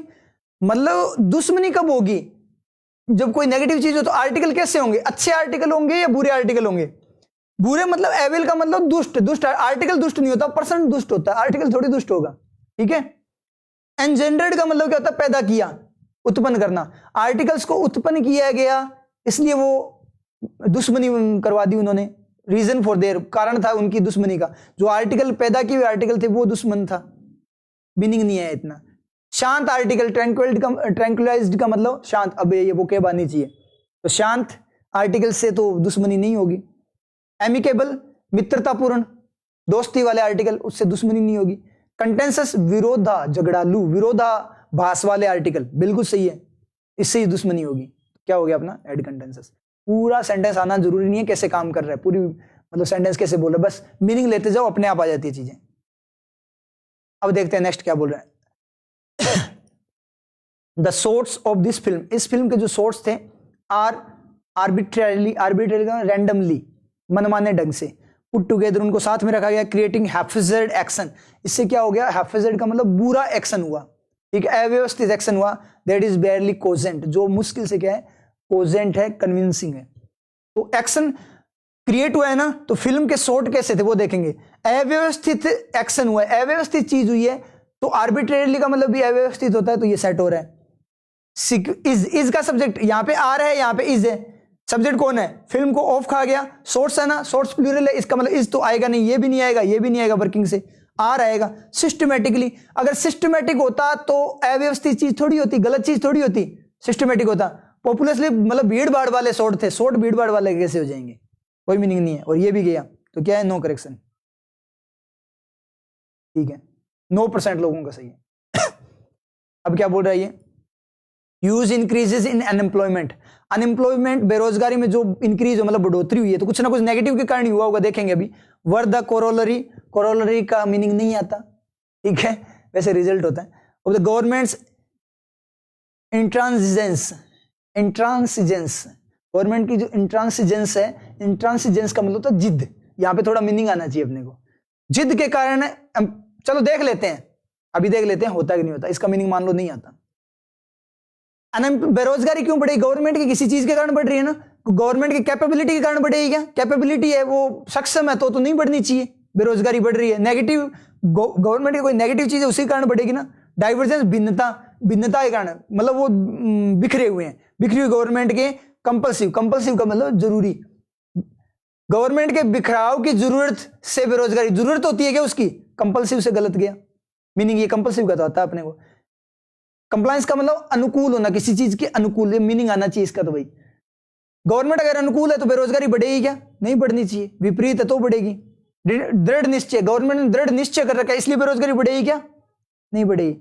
मतलब दुश्मनी कब होगी, जब कोई नेगेटिव चीज हो, तो आर्टिकल कैसे होंगे, अच्छे आर्टिकल होंगे या बुरे आर्टिकल होंगे, बुरे मतलब एविल का मतलब दुष्ट आर्टिकल दुष्ट नहीं होता, पर्सन दुष्ट होता है, आर्टिकल थोड़ी दुष्ट होगा, ठीक है। एनजेंडर्ड का मतलब क्या होता है, पैदा किया, उत्पन्न करना, आर्टिकल्स को उत्पन्न किया गया, इसलिए वो दुश्मनी करवा दी उन्होंने, रीजन फॉर देयर, कारण था उनकी दुश्मनी का, जो आर्टिकल पैदा किए हुए आर्टिकल थे वो दुश्मन था, मीनिंग नहीं है इतना। शांत आर्टिकल, ट्रैंक्विलाइज्ड का मतलब शांत, अब ये वो क्या आनी चाहिए, तो शांत आर्टिकल से तो दुश्मनी नहीं होगी। एमिकेबल मित्रतापूर्ण, दोस्ती वाले आर्टिकल, उससे दुश्मनी नहीं होगी। कंटेंसस विरोधा, झगड़ालू, विरोधाभास वाले आर्टिकल, बिल्कुल सही है, इससे ही दुश्मनी होगी। क्या हो गया अपना, एड कंटेंसस। पूरा सेंटेंस आना जरूरी नहीं है, कैसे काम कर रहा है, पूरी मतलब सेंटेंस कैसे बोल रहा है, बस मीनिंग लेते जाओ, अपने आप आ जाती है चीजें। अब देखते हैं नेक्स्ट क्या बोल रहे हैं। The source of this film, इस फिल्म के जो सोर्स थे आर आर्बिट्रेरली रैंडमली मनमाने ढंग से पुट टुगेदर, उनको साथ में रखा गया, क्रिएटिंग हैफिजर्ड एक्शन। इससे क्या हो गया, हैफिजर्ड का मतलब बुरा एक्शन हुआ, ठीक है, अव्यवस्थित एक्शन हुआ, दैट इज बेयरली कोजेंट, जो मुश्किल से क्या है, कोजेंट है, कन्विंसिंग है। तो एक्शन क्रिएट हुआ है ना, तो फिल्म के शॉट कैसे थे वो देखेंगे। अव्यवस्थित एक्शन हुआ है, अव्यवस्थित चीज हुई है, तो आर्बिट्रेरली का मतलब भी अव्यवस्थित होता है, तो ये सेट हो रहा है। इज का सब्जेक्ट यहां पे आर है, यहां पे इज है, सब्जेक्ट कौन है, फिल्म को ऑफ खा गया, सोर्स है ना, सोर्स प्लूरल है, इसका मतलब इज तो आएगा नहीं, ये भी नहीं आएगा, ये भी नहीं आएगा, वर्किंग से आर आएगा। सिस्टमेटिकली, अगर सिस्टमेटिक होता तो अव्यवस्थित चीज थोड़ी होती, गलत चीज थोड़ी होती, सिस्टमेटिक होता। पॉपुलसली मतलब भीड़ भाड़ वाले शॉर्ट थे, शॉर्ट भीड़ भाड़ वाले कैसे हो जाएंगे, कोई मीनिंग नहीं है। और ये भी गया तो क्या है, नो करेक्शन, ठीक है, 9% लोगों का सही है। अब क्या बोल रहा है ये, use increases in unemployment, unemployment बेरोजगारी में जो इंक्रीज हो मतलब बढ़ोतरी हुई है, तो कुछ ना कुछ नेगेटिव के कारण हुआ होगा, देखेंगे अभी। वर द कोरोलरी, कोरोलरी का मीनिंग नहीं आता, ठीक है, वैसे रिजल्ट होता है। ऑफ द गवर्नमेंट्स इंट्रांसिजेंस, इंट्रांसिजेंस, गवर्नमेंट की जो इंट्रांसिजेंस है, इंट्रांसिजेंस का मतलब होता है जिद, यहां पे थोड़ा मीनिंग आना चाहिए अपने को। जिद के कारण, चलो देख लेते हैं, अभी देख लेते हैं होता कि नहीं होता, इसका मीनिंग मान लो नहीं आता। बेरोजगारी क्यों बढ़ी, गवर्नमेंट की किसी चीज के कारण बढ़ रही है ना, गवर्नमेंट की कैपेबिलिटी के कारण बढ़ेगी क्या, कैपेबिलिटी है वो सक्षम है तो नहीं बढ़नी चाहिए, बेरोजगारी बढ़ रही है, नेगेटिव गवर्नमेंट की कोई नेगेटिव चीज है उसी कारण बढ़ेगी ना। डाइवर्जेंस, भिन्नता, भिन्नता के कारण, मतलब वो बिखरे हुए हैं, बिखरी हुई गवर्नमेंट के। कंपल्सिव, कंपल्सिव का मतलब जरूरी, गवर्नमेंट के बिखराव की जरूरत से बेरोजगारी, जरूरत होती है क्या उसकी, कंपल्सिव से गलत गया, मीनिंग ये कंपल्सिव का तो आता है अपने को। कंप्लायंस का मतलब अनुकूल होना, किसी चीज के अनुकूल, मीनिंग आना चाहिए इसका। तो भाई गवर्नमेंट अगर अनुकूल है तो बेरोजगारी बढ़ेगी क्या, नहीं बढ़नी चाहिए, विपरीत है तो बढ़ेगी। दृढ़ निश्चय, गवर्नमेंट ने दृढ़ निश्चय कर रखा है इसलिए बेरोजगारी बढ़ेगी क्या, नहीं बढ़ेगी,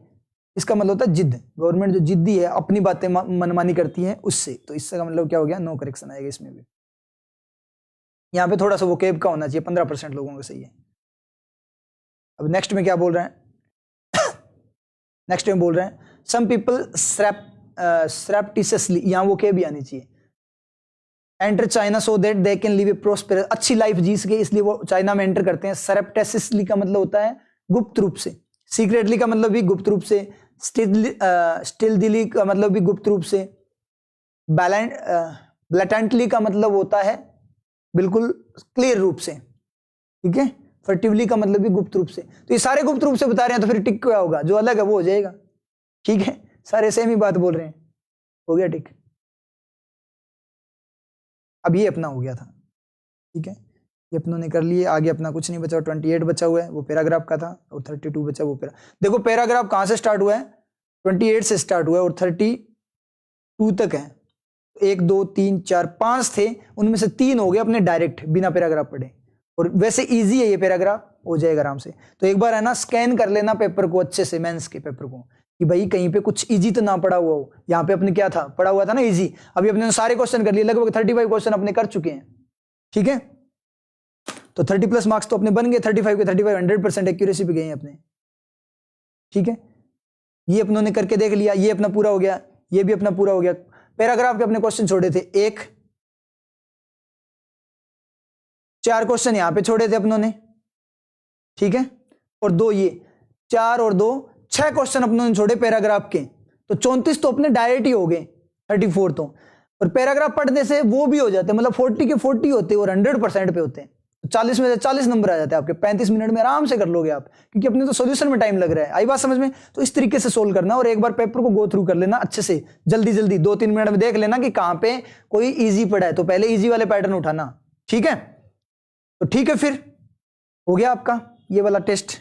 इसका मतलब होता है जिद, गवर्नमेंट जो जिद्दी है, अपनी बातें मनमानी करती है उससे, तो इससे का मतलब क्या हो गया, नो करेक्शन आएगा इसमें भी। यहां पे थोड़ा सा वो केब का होना चाहिए, 15% लोगों का सही है। अब नेक्स्ट में क्या बोल रहे हैं, नेक्स्ट में बोल रहे हैं सम पीपल सरप्टिशियसली, यहां वो के भी आनी चाहिए, enter China so that they can live A prosperous, अच्छी लाइफ जी सके इसलिए वो चाइना में एंटर करते हैं। सरप्टिशियसली का मतलब होता है गुप्त रूप से, सीक्रेटली का मतलब भी गुप्त रूप से, स्टिल्थली का मतलब भी गुप्त रूप से, ब्लैटेंटली का मतलब होता है बिल्कुल क्लियर रूप से, ठीक है, फर्टिवली का मतलब भी गुप्त रूप से। तो ये सारे गुप्त रूप से बता रहे हैं, तो फिर टिक क्या होगा, जो अलग है वो हो जाएगा, ठीक है, सारे सेम ही बात बोल रहे हैं, हो गया टिक। अब ये अपना हो गया था, ठीक है, ये अपनों ने कर लिए, आगे अपना कुछ नहीं बचा, 28 बचा हुआ है, वो पैराग्राफ का था, और 32 बचा वो देखो पैराग्राफ कहां से स्टार्ट हुआ है, 28 से स्टार्ट हुआ है और 32 तक है। 1 2 3 4 5 थे, उनमें से 3 हो गए अपने डायरेक्ट बिना पैराग्राफ पढ़े, और वैसे इजी है ये पैराग्राफ, हो जाएगा आराम से। तो एक बार है ना स्कैन कर लेना पेपर को अच्छे से, मेंस के पेपर को, कि भाई कहीं पे कुछ इजी तो ना पड़ा हुआ हो। यहाँ पे अपने क्या था, पड़ा हुआ था ना इजी, अभी अपने सारे क्वेश्चन कर लिए, लगभग 35 क्वेश्चन अपने कर चुके हैं, ठीक है, तो 30+ मार्क्स तो अपने बन गए, 35 के 35 100% एक्यूरेसी पे गए हैं अपने, ठीक है, ये अपनों ने करके देख लिया, ये अपना पूरा हो गया, ये भी अपना पूरा हो गया। पैराग्राफ के अपने क्वेश्चन छोड़े थे 4 क्वेश्चन यहां पे छोड़े थे अपनों ने, ठीक है, और 2 ये 4 और 2 6 क्वेश्चन अपनों ने छोड़े पैराग्राफ के, तो 34 तो अपने डायरेक्ट ही हो गए, 34 तो, और पैराग्राफ पढ़ने से वो भी हो जाते हैं, मतलब 40 के 40 होते हैं और 100% पे होते हैं, 40 में से 40 नंबर आ जाते हैं आपके, 35 मिनट में आराम से कर लोगे आप, क्योंकि अपने तो सोल्यूशन में टाइम लग रहा है। आई बात समझ में, तो इस तरीके से सोल्व करना, और एक बार पेपर को गो थ्रू कर लेना अच्छे से, जल्दी जल्दी 2-3 मिनट में देख लेना कि कहां पे कोई इजी पड़ा है, तो पहले इजी वाले पैटर्न उठाना, ठीक है। तो ठीक है, फिर हो गया आपका ये वाला टेस्ट।